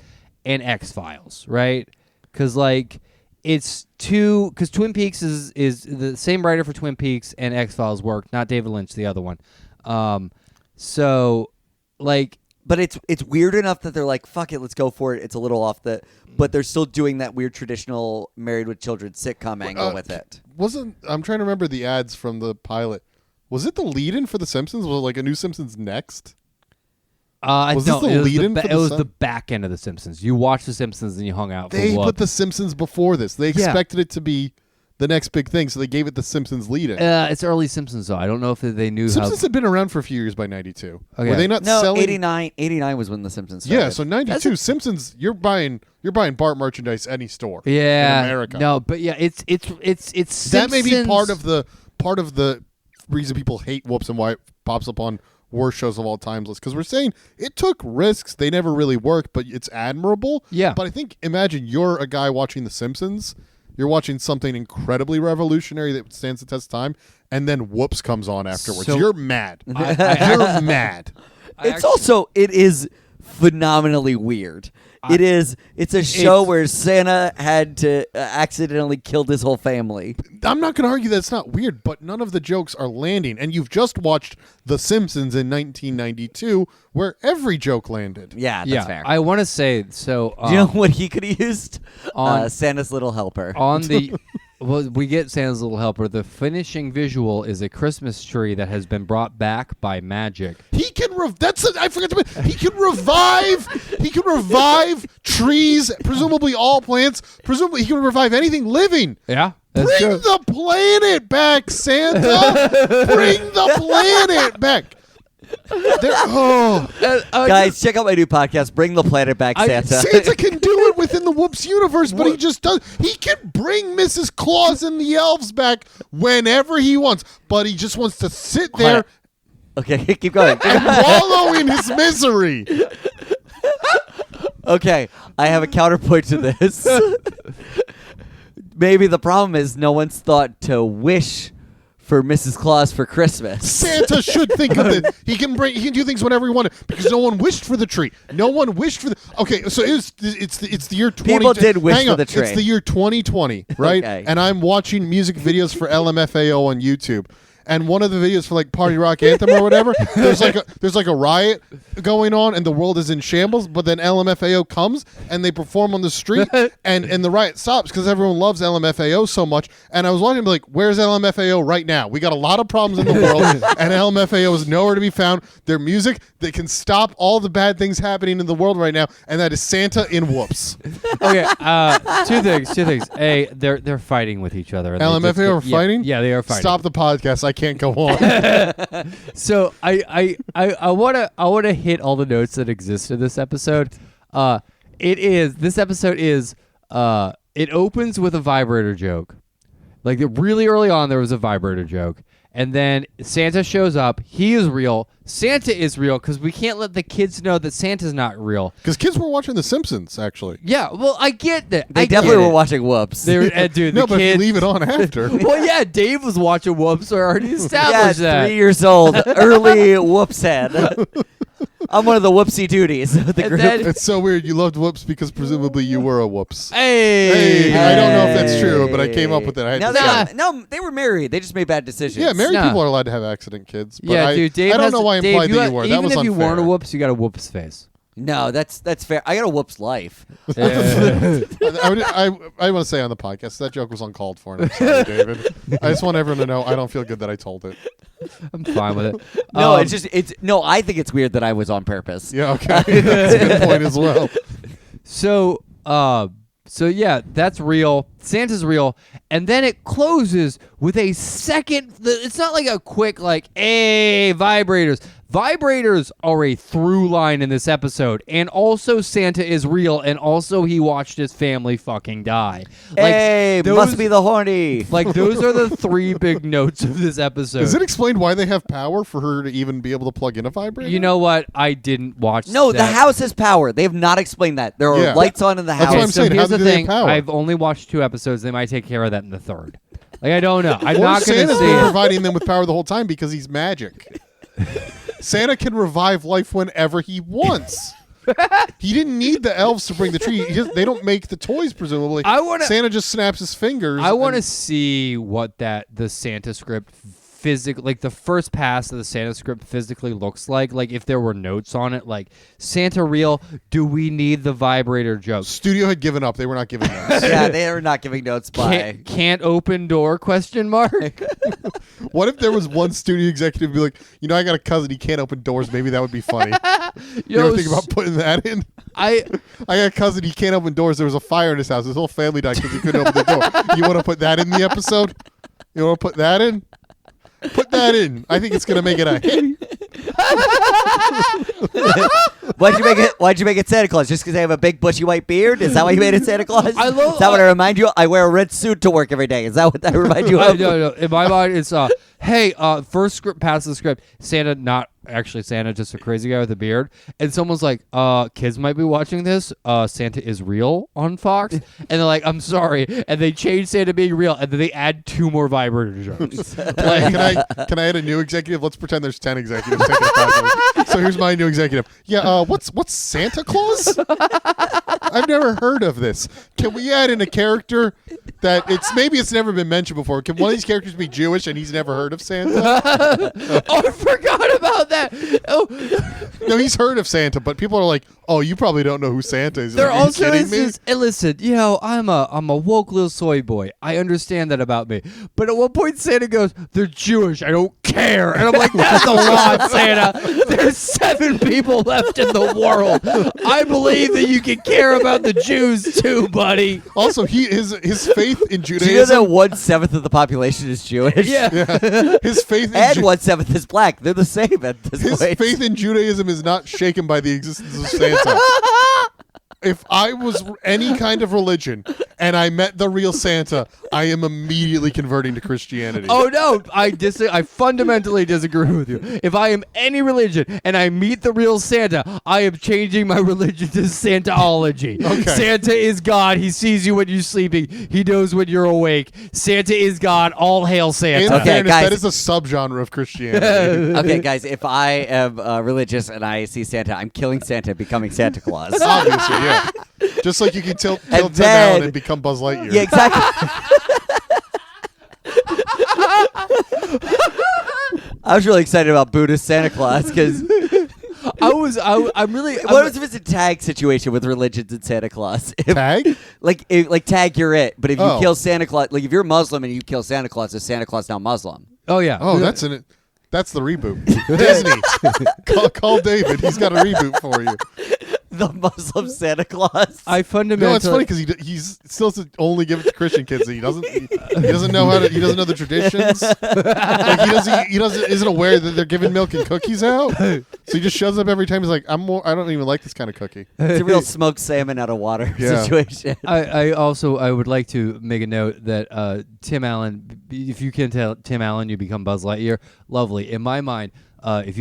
and X-Files, right? Because like. It's because Twin Peaks is the same writer for Twin Peaks and X-Files worked, not David Lynch, the other one. So, like, But it's weird enough that they're like, fuck it, let's go for it. It's a little off but they're still doing that weird traditional Married with Children sitcom angle with it. I'm trying to remember the ads from the pilot. Was it the lead-in for The Simpsons? Was it like a new Simpsons Next? Was this the lead-in for it the was Sim- the back end of The Simpsons. You watched The Simpsons and you hung out. They for put what? The Simpsons before this. They expected it to be the next big thing, so they gave it The Simpsons lead-in. It's early Simpsons though. I don't know if they knew Simpsons how. had been around for a few years by 92. Okay. Were they not No, selling? 89 was when The Simpsons started. Yeah, so 92 Simpsons. You're buying Bart merchandise any store. Yeah, in America. no, but yeah, it's That may be Simpsons- part of the reason people hate Whoops and why it pops up on worst shows of all time list, because we're saying it took risks. They never really worked, but it's admirable. Yeah. But I think, imagine you're a guy watching The Simpsons. You're watching something incredibly revolutionary that stands the test of time, and then Whoops comes on afterwards. So- You're mad. You're mad. It is phenomenally weird. It's a show where Santa had to accidentally kill his whole family. I'm not going to argue that it's not weird, but none of the jokes are landing. And you've just watched The Simpsons in 1992, where every joke landed. Yeah, that's fair. I want to say so. Do you know what he could have used? on- Santa's Little Helper. on the well, we get Santa's Little Helper. The finishing visual is a Christmas tree that has been brought back by magic. He can I forgot to mention. He can revive trees, presumably all plants. Presumably he can revive anything living. Yeah, that's Bring true. the planet back, Santa. Bring the planet back. Guys, check out my new podcast, Bring the Planet Back, Santa. Santa can do it within the Whoops universe, but he just does. He can bring Mrs. Claus and the elves back whenever he wants, but he just wants to sit there Okay, keep going. and wallow in his misery. Okay, I have a counterpoint to this. Maybe the problem is no one's thought to wish for Mrs. Claus for Christmas. Santa should think of it. He can do things whenever he wanted because no one wished for the tree. No one wished for the. Okay, so it's the year 20. People did wish hang for on, the tree. It's the year 2020, right? Okay. And I'm watching music videos for LMFAO on YouTube. And one of the videos for like Party Rock Anthem or whatever, there's like a riot going on and the world is in shambles. But then LMFAO comes and they perform on the street and the riot stops because everyone loves LMFAO so much. And I was watching like, where's LMFAO right now? We got a lot of problems in the world and LMFAO is nowhere to be found. Their music that can stop all the bad things happening in the world right now, and that is Santa in Whoops. Okay, two things. A, they're fighting with each other. LMFAO are fighting? Yeah, they are fighting. Stop the podcast. I can't go on. So I wanna hit all the notes that exist in this episode. This episode is it opens with a vibrator joke. Like really early on there was a vibrator joke. And then Santa shows up. He is real. Santa is real because we can't let the kids know that Santa's not real. Because kids were watching The Simpsons, actually. Yeah, well, I get that. They definitely were watching Whoops. They were, dude, No, the but kids. leave it on after. Well, yeah, Dave was watching Whoops. So I already Yeah, established that. 3 years old. Early Whoops head. I'm one of the whoopsie duties of the And group. then- It's so weird. You loved Whoops because presumably you were a Whoops. Hey. Hey, I don't know if that's true, but I came up with it. I had No, to say it. no, they were married. They just made bad decisions. Yeah, married Nah. people are allowed to have accident kids. But Yeah, dude. Dave I don't has know why I Dave, implied that you were. That even was if unfair. you weren't a Whoops, you got a Whoops face. No, that's fair. I got a Whoops life. I want to say on the podcast that joke was uncalled for, and I'm sorry, David. I just want everyone to know I don't feel good that I told it. I'm fine with it. No, I think it's weird that I was on purpose. Yeah, okay, that's a good point as well. So yeah, that's real. Santa's real, and then it closes with a second. It's not like a quick hey, vibrators. Vibrators are a through line in this episode, and also Santa is real, and also he watched his family fucking die. Hey, those- must be the horny. those are the three big notes of this episode. Is it explained why they have power for her to even be able to plug in a vibrator? You know what? I didn't watch. No, that. the house has power. They have not explained that. There are Yeah. lights on in the That's house. what I'm So saying. How here's do the they have thing. power? I've only watched 2 episodes. They might take care of that in the 3rd. I don't know. I'm Or not going to Santa's see been it. providing them with power the whole time because he's magic. Santa can revive life whenever he wants. He didn't need the elves to bring the tree. They don't make the toys, presumably. Santa just snaps his fingers. I want to and- see what the Santa script physically, the first pass of the Santa script physically looks like. Like if there were notes on it, like Santa real. Do we need the vibrator joke? Studio had given up. They were not giving notes. Yeah, they are not giving notes by. Can't open door ? What if there was one studio executive be like, I got a cousin, he can't open doors. Maybe that would be funny. You ever think about putting that in? I got a cousin, he can't open doors. There was a fire in his house. His whole family died because he couldn't open the door. You want to put that in the episode? You want to put that in? Put that in. I think it's going to make it a hit. Why'd you make it Santa Claus? Just because I have a big bushy white beard? Is that why you made it Santa Claus? I love- Is that what I remind you? I wear a red suit to work every day. Is that what I remind you of? No. In my mind, it's hey, first script pass the script. Santa, not actually Santa, just a crazy guy with a beard. And someone's like, kids might be watching this. Santa is real on Fox. And they're like, I'm sorry. And they change Santa being real, and then they add 2 more vibrator jokes. Can I add a new executive? Let's pretend there's 10 executives taking a podcast. So here's my new executive. Yeah, what's Santa Claus? I've never heard of this. Can we add in a character that maybe it's never been mentioned before? Can one of these characters be Jewish and he's never heard of Santa? Oh, I forgot about that. Oh, No, he's heard of Santa, but people are like, "Oh, you probably don't know who Santa is." there Are you also kidding is me? this. And listen, I'm a woke little soy boy. I understand that about me. But at one point, Santa goes, "They're Jewish. I don't care." And I'm like, "That's a lot, Santa. There's 7 people left in the world. I believe that you can care about the Jews too, buddy." Also, his faith in Do you know Judaism. that 1/7 of the population is Jewish? Yeah. His faith in And 1/7 is black. They're the same at this his point. faith in Judaism is not shaken by the existence of Santa. If I was any kind of religion and I met the real Santa, I am immediately converting to Christianity. Oh no, I fundamentally disagree with you. If I am any religion and I meet the real Santa, I am changing my religion to Santaology. Okay. Santa is God. He sees you when you're sleeping. He knows when you're awake. Santa is God. All hail In Santa. Okay, fairness, guys. that is a subgenre of Christianity. Okay, guys, if I am religious and I see Santa, I'm killing Santa, becoming Santa Claus. Obviously, yeah. Just like you can kill Tim then- Allen and become Buzz Lightyear. Yeah, exactly. I was really excited about Buddhist Santa Claus because I'm really. what if it's a tag situation with religions and Santa Claus? If, Tag? like tag, you're it. But if you Oh. kill Santa Claus, like if you're Muslim and you kill Santa Claus, is Santa Claus now Muslim? Oh yeah. Oh, that's the reboot. Disney. Call David. He's got a reboot for you. the Muslim Santa Claus. I fundamentally. No, it's funny because he's still to only give it to Christian kids. He doesn't know how to. He doesn't know the traditions. Like he doesn't isn't aware that they're giving milk and cookies out. So he just shows up every time. He's like, I don't even like this kind of cookie. It's a real smoked salmon out of water situation. I would like to make a note that Tim Allen, if you can tell Tim Allen, you become Buzz Lightyear. Lovely. In my mind, if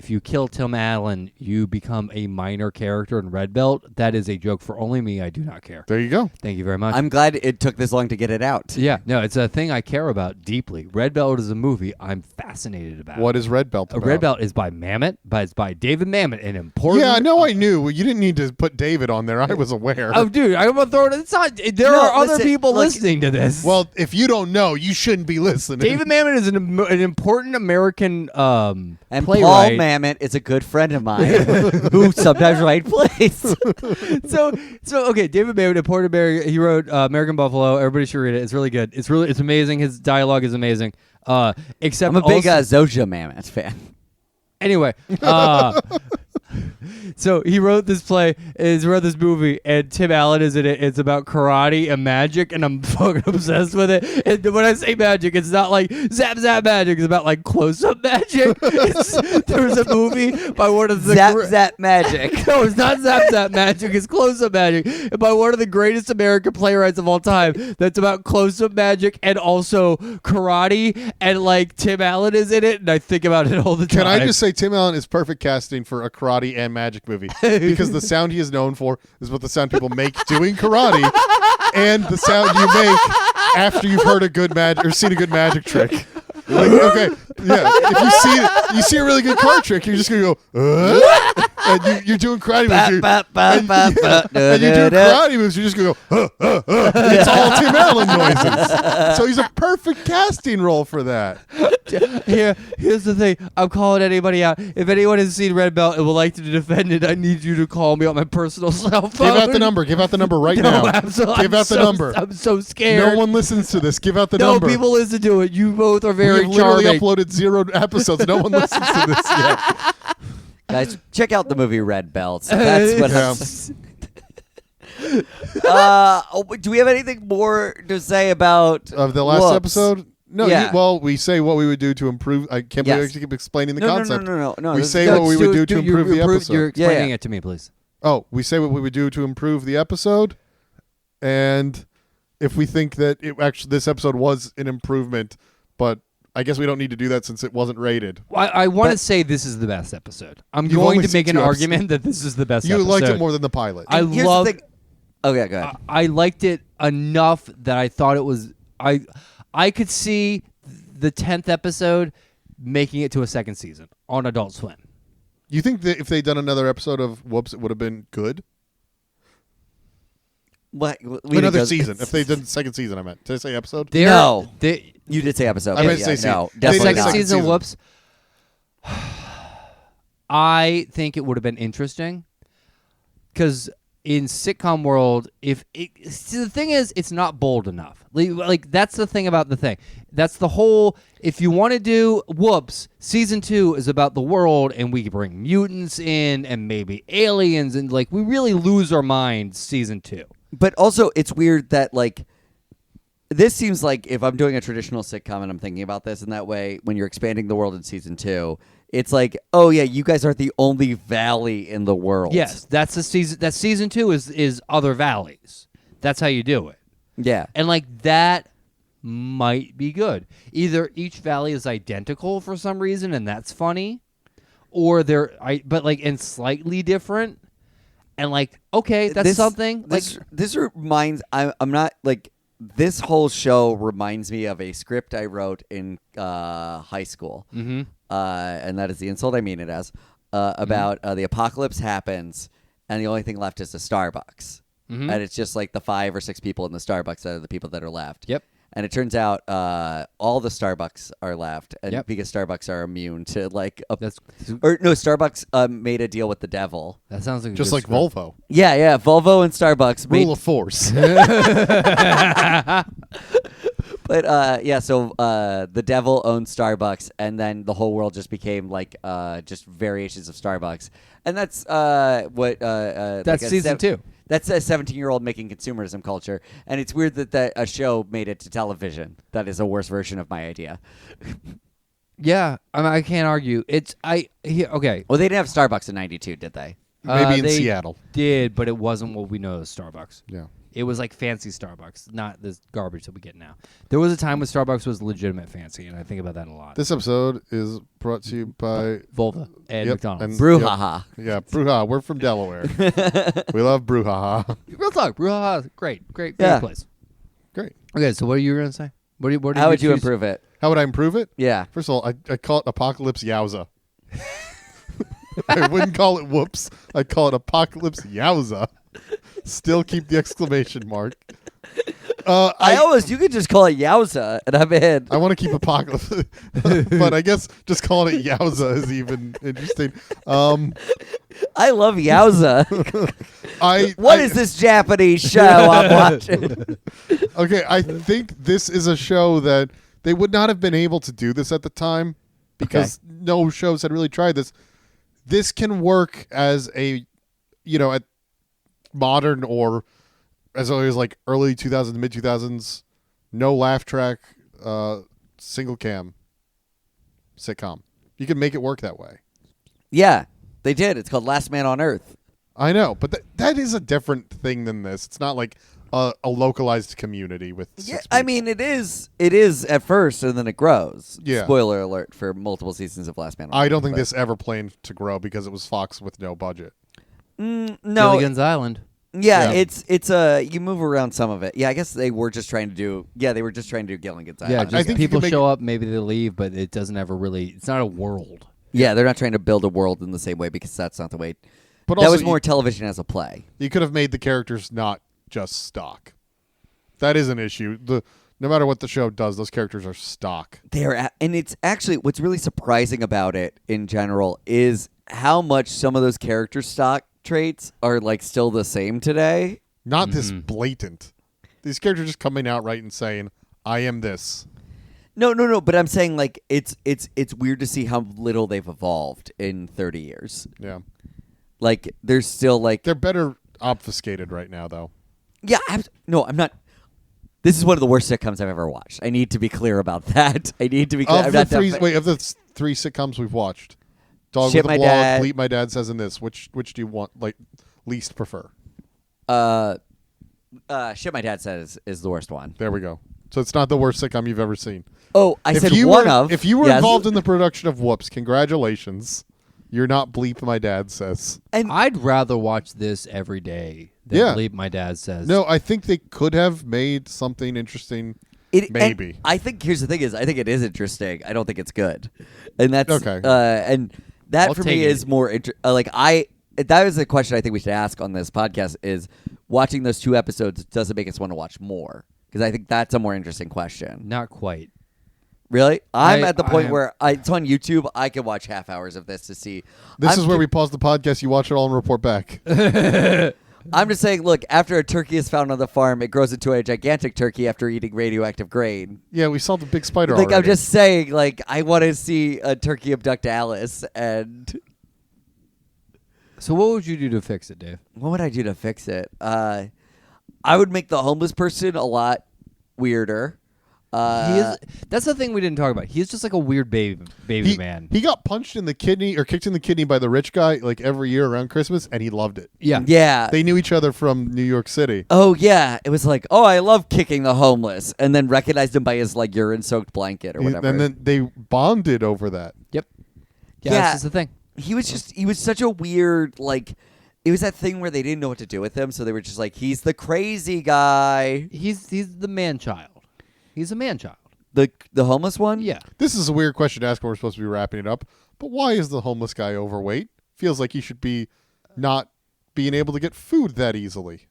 you kill Tim Allen, you become a minor character in Red Belt. That is a joke for only me. I do not care. There you go. Thank you very much. I'm glad it took this long to get it out. Yeah, no, it's a thing I care about deeply. Red Belt is a movie I'm fascinated about. What is Red Belt about? Red Belt is by Mamet, but it's by David Mamet, an important. Yeah, no, I knew. You didn't need to put David on there. I was aware. Oh, dude, I'm gonna throw it. It's not. There are other people listening to this. Well, if you don't know, you shouldn't be listening. David Mamet is an important American and playwright. Paul Mamet is a good friend of mine who sometimes writes plays. so okay, David Mamet, important American. He wrote American Buffalo. Everybody should read it. It's really good. It's amazing. His dialogue is amazing. Except I'm a big Zoja Mamet fan. Anyway, so he wrote this play, he wrote this movie, and Tim Allen is in it. It's about karate and magic, and I'm fucking obsessed with it. And when I say magic, it's not like zap zap magic. It's about like close up magic. There was a movie by one of the Zap magic. No, it's not zap zap magic. It's close up magic, and by one of the greatest American playwrights of all time. That's about close up magic and also karate, and like Tim Allen is in it, and I think about it all the time. Can I just say Tim Allen is perfect casting for a karate and magic movie because the sound he is known for is what the sound people make doing karate and the sound you make after you've heard a good magic or seen a good magic trick. Like, okay, yeah. If you see a really good card trick, you're just gonna go, and you're doing karate moves. And you're doing karate moves. You're just gonna go, It's all Tim Allen noises. So he's a perfect casting role for that. Here's the thing. I'm calling anybody out. If anyone has seen Red Belt and would like to defend it, I need you to call me on my personal cell phone. Give out the number. Give out the number right now. Give out the number. I'm so scared. No one listens to this. Give out the number. No, people listen to it. You both are very We've literally charming. uploaded 0 episoes. No one listens to this yet. Guys, check out the movie Red Belts. That's what do we have anything more to say about of the last Woops? episode? No. Yeah. We say what we would do to improve. I can't believe I keep explaining the concept. No. We say what we would do to improve the episode. You're explaining it to me, please. Oh, we say what we would do to improve the episode, and if we think that this episode was an improvement, but I guess we don't need to do that since it wasn't rated. I want to say this is the best episode. I'm going to make an argument that this is the best episode. You liked it more than the pilot. I love. Okay, go ahead. I liked it enough that I thought it was. I could see the 10th episode making it to a second season on Adult Swim. You think that if they'd done another episode of Whoops, it would have been good? What? Another season. If they did the second season, I meant. Did I say episode? No. You did say episode. I meant to say no, season. definitely second not. season of Whoops. I think it would have been interesting because in sitcom world, the thing is, it's not bold enough. Like that's the thing about the thing. That's the whole. If you want to do Whoops, season 2 is about the world, and we bring mutants in, and maybe aliens, and like we really lose our minds. Season 2. But also, it's weird that like. This seems like if I'm doing a traditional sitcom and I'm thinking about this in that way, when you're expanding the world in season 2, it's like, oh yeah, you guys are the only valley in the world. Yes, that's the season. That season 2 is other valleys. That's how you do it. Yeah, and like that might be good. Either each valley is identical for some reason, and that's funny, or but like and slightly different, and like okay, that's something. This reminds. I'm not like. This whole show reminds me of a script I wrote in high school, and that is the insult I mean it as, about the apocalypse happens, and the only thing left is the Starbucks, and it's just like the 5 or 6 people in the Starbucks that are the people that are left. Yep. And it turns out all the Starbucks are left, and because Starbucks are immune to like, Starbucks made a deal with the devil. That sounds like just like Volvo. Yeah, Volvo and Starbucks rule of force. But yeah, so the devil owned Starbucks, and then the whole world just became like just variations of Starbucks, and that's what That's like season 2. That's a 17-year-old making consumerism culture, and it's weird that a show made it to television. That is a worse version of my idea. Yeah, I can't argue. Okay. Well, they didn't have Starbucks in '92, did they? Maybe in They Seattle. did, but it wasn't what we know as Starbucks. Yeah. It was like fancy Starbucks, not this garbage that we get now. There was a time when Starbucks was legitimate fancy, and I think about that a lot. This episode is brought to you by Volva and Yep, McDonald's. and- Brouhaha. Yeah, Brouhaha. We're from Delaware. We love Brouhaha. Real talk, Brouhaha, great Yeah. place. Great. Okay, so what are you going to say? What How would you choose? improve it? How would I improve it? Yeah. First of all, I call it Apocalypse Yowza. I wouldn't call it Whoops. I'd call it Apocalypse Yowza. Still keep the exclamation mark. You could just call it Yowza, and I'm in. I want to keep Apocalypse, but I guess just calling it Yowza is even interesting. I love Yowza. What is this Japanese show I'm watching? Okay, I think this is a show that they would not have been able to do this at the time because no shows had really tried this. This can work as a, at modern or as early as like early 2000s, mid 2000s, no laugh track, single cam sitcom. You can make it work that way. Yeah, they did. It's called Last Man on Earth. I know, but that is a different thing than this. It's not like a localized community with six I people. mean, it is at first, and then it grows. Yeah. Spoiler alert for multiple seasons of Last Man on Earth. I don't think but- this ever planned to grow because it was Fox with no budget. No. Gilligan's Island. Yeah, Yeah. it's you move around some of it. Yeah, I guess they were just trying to do. Yeah, they were just trying to do Gilligan's Island. Yeah, I just think you people can make show up, maybe they leave, but it doesn't ever really. It's not a world. Yeah, they're not trying to build a world in the same way because that's not the way. But That also was more television as a play. you could have made the characters not just stock. That is an issue. No matter what the show does, those characters are stock. And it's actually what's really surprising about it in general is how much some of those character stock traits are like still the same today. Not this blatant. These characters just coming out right and saying, "I am this." No. But I'm saying like it's weird to see how little they've evolved in 30 years. Yeah, Like there's still like they're better obfuscated right now, though. yeah. I'm not. This is one of the worst sitcoms I've ever watched. I need to be clear about that. I need to be clear. Of the three sitcoms we've watched, Dog Shit with a My Blog, Dad. Bleep My Dad Says in This. Which do you want least prefer? Shit My Dad Says is the worst one. There we go. So it's not the worst sitcom you've ever seen. Oh, I said you one were, of. If you were yes. involved in the production of Whoops, congratulations. You're not Bleep My Dad Says. And I'd rather watch this every day than Yeah. believe my dad says. No, I think they could have made something interesting. and Maybe. I think here's the thing is I think it is interesting. I don't think it's good, and that's Okay. And that I'll for take me it. is more that is a question I think we should ask on this podcast is watching those 2 episodes does it make us want to watch more? Because I think that's a more interesting question. Not quite. Really, I'm I- at the point I- where it's on YouTube. I could watch half hours of this to see. This I'm is where we pause the podcast, you watch it all and report back. I'm just saying, look, after a turkey is found on the farm, it grows into a gigantic turkey after eating radioactive grain. Yeah, we saw the big spider Like, already. I'm just saying, like, I want to see a turkey abduct Alice, and So what would you do to fix it, Dave? what would I do to fix it? I would make the homeless person a lot weirder. That's the thing we didn't talk about. He's just like a weird baby man. He got punched in the kidney or kicked in the kidney by the rich guy like every year around Christmas, and he loved it. Yeah. Yeah. They knew each other from New York City. Oh, yeah. It was like, oh, I love kicking the homeless, and then recognized him by his, like, urine-soaked blanket or whatever. And then they bonded over that. Yep. Yeah. That's just the thing. he was such a weird, like, it was that thing where they didn't know what to do with him, so they were just like, he's the crazy guy. He's the man child. He's a man child. The homeless one? Yeah. This is a weird question to ask when we're supposed to be wrapping it up, but why is the homeless guy overweight? Feels like he should be not being able to get food that easily.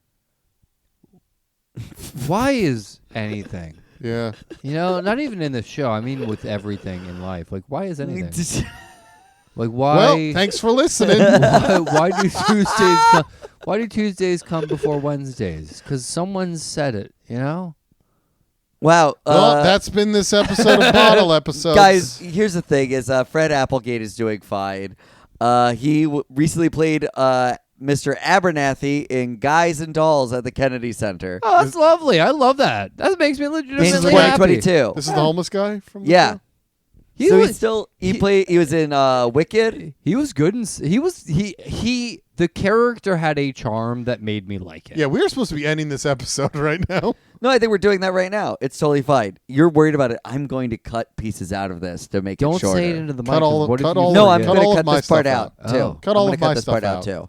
Why is anything? Yeah. You know, not even in the show. I mean, with everything in life. Like, why is anything? Like, why? Well, thanks for listening. why do Tuesdays come? Why do Tuesdays come before Wednesdays? Because someone said it. You know. Wow. Well, that's been this episode of Bottle Episodes. Guys, here's the thing: is Fred Applegate is doing fine. He recently played Mr. Abernathy in Guys and Dolls at the Kennedy Center. Oh, that's lovely. I love that. That makes me In legitimately happy. 2022. This is the homeless guy from the Yeah. show? He was in Wicked. He was good, and the character had a charm that made me like it. Yeah, we are supposed to be ending this episode right now. No, I think we're doing that right now. It's totally fine. You're worried about it. I'm going to cut pieces out of this to make Don't it shorter. say it into the Cut mic. all- What if cut you all- No, I'm Cut going all to of cut my this part stuff out out. too. Oh. Cut I'm all gonna of my cut this part stuff out out. too.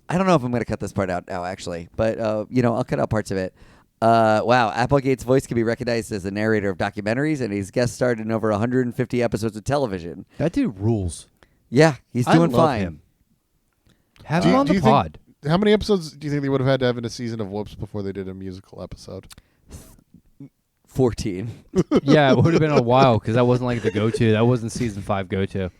I don't know if I'm going to cut this part out now, actually, but I'll cut out parts of it. Wow, Applegate's voice can be recognized as the narrator of documentaries, and he's guest starred in over 150 episodes of television. That dude rules. Yeah, he's I doing love fine. him. Have Do him you- on do the you think- pod. How many episodes do you think they would have had to have in a season of Whoops before they did a musical episode? 14. Yeah, it would have been a while because that wasn't like the go-to. That wasn't season 5 go-to.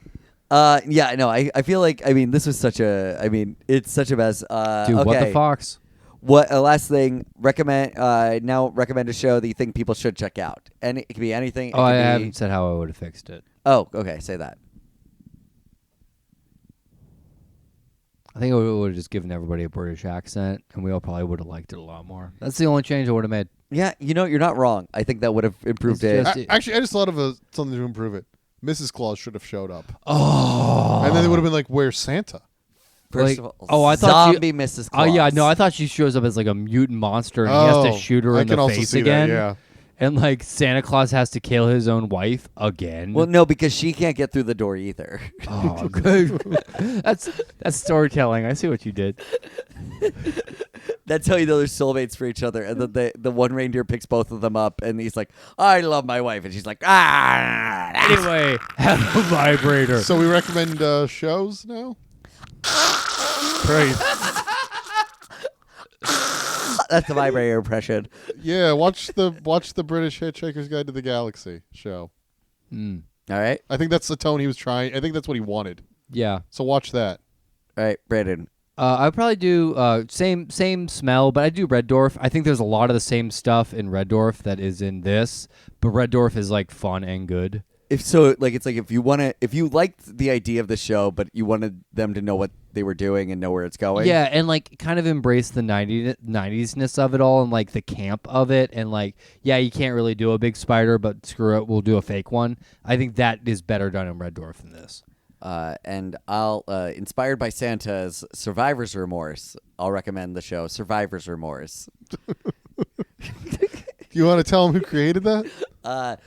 Yeah, no, I feel like, this was such a, it's such a mess. Dude, okay. what the fox? What last thing? Recommend a show that you think people should check out, and it could be anything. Oh, I be, haven't said how I would have fixed it. Oh, okay, say that. I think I would have just given everybody a British accent, and we all probably would have liked it a lot more. That's the only change I would have made. Yeah, you're not wrong. I think that would have improved It's it. just- Actually, I just thought of something to improve it. Mrs. Claus should have showed up. Oh. And then they would have been like, where's Santa? First like- of all, oh, I thought zombie Mrs. Oh Claus. yeah, no, I thought she shows up as like a mutant monster, and he has to shoot her I in can the also face see again. That, yeah. And like Santa Claus has to kill his own wife again. Well, no, because she can't get through the door either. Oh, good. That's storytelling. I see what you did. That's how you know they're soulmates for each other. And then the one reindeer picks both of them up, and he's like, "I love my wife," and she's like, "Ah." Anyway, have a vibrator. So we recommend shows now? Praise. That's the vibrator impression. Yeah, watch the British Hitchhiker's Guide to the Galaxy show. Mm. All right, I think that's the tone he was trying. I think that's what he wanted. Yeah. So watch that. all right, Brandon. I probably do same smell, but I do Red Dwarf. I think there's a lot of the same stuff in Red Dwarf that is in this, but Red Dwarf is like fun and good. If you liked the idea of the show, but you wanted them to know what they were doing and know where it's going. Yeah, and like kind of embrace the 90s-ness of it all and like the camp of it, and like, yeah, you can't really do a big spider, but screw it, we'll do a fake one. I think that is better done in Red Dwarf than this. And I'll, inspired by Santa's Survivor's Remorse, I'll recommend the show Survivor's Remorse. Do you want to tell him who created that?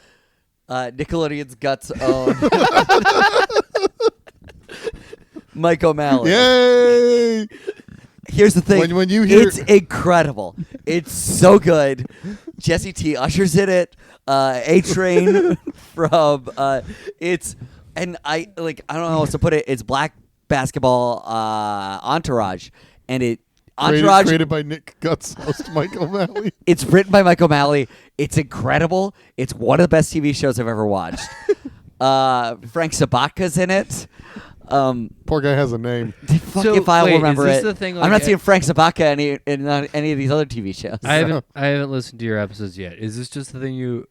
Nickelodeon's Guts own Mike O'Malley. Yay! Here's the thing. When you hear- it's incredible. It's so good. Jesse T. Usher's in it. A-Train from it's, and I don't know how else to put it. It's black basketball entourage, and it entourage created by Nick Guts host Mike O'Malley. It's written by Mike O'Malley. It's incredible. It's one of the best TV shows I've ever watched. Frank Sabaka's in it. Poor guy has a name. Fuck So, if I wait, remember is this it. the thing, I'm like, not seeing Frank Sabaka in any of these other TV shows. I haven't listened to your episodes yet. Is this just the thing you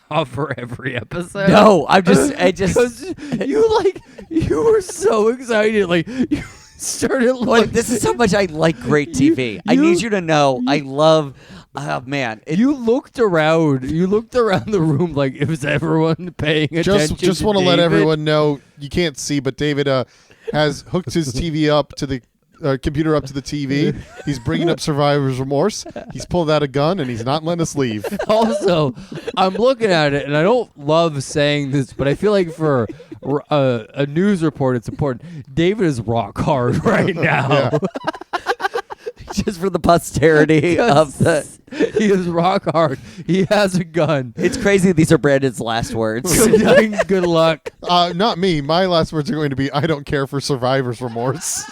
offer every episode? No, I just 'Cause you were so excited, like you started like looking. this is how much I like great TV. I need you to know I love. Oh man, You looked around. You looked around the room like it was everyone paying attention. Just to want to let David. everyone know, you can't see, but David has hooked his TV up to the computer up to the TV. He's bringing up Survivor's Remorse. He's pulled out a gun and he's not letting us leave. Also, I'm looking at it, and I don't love saying this, but I feel like for a news report, it's important. David is rock hard right now. Yeah. just for the posterity of the. He is rock hard. He has a gun. It's crazy. These are Brandon's last words. Good luck. Not me. My last words are going to be, I don't care for Survivor's Remorse.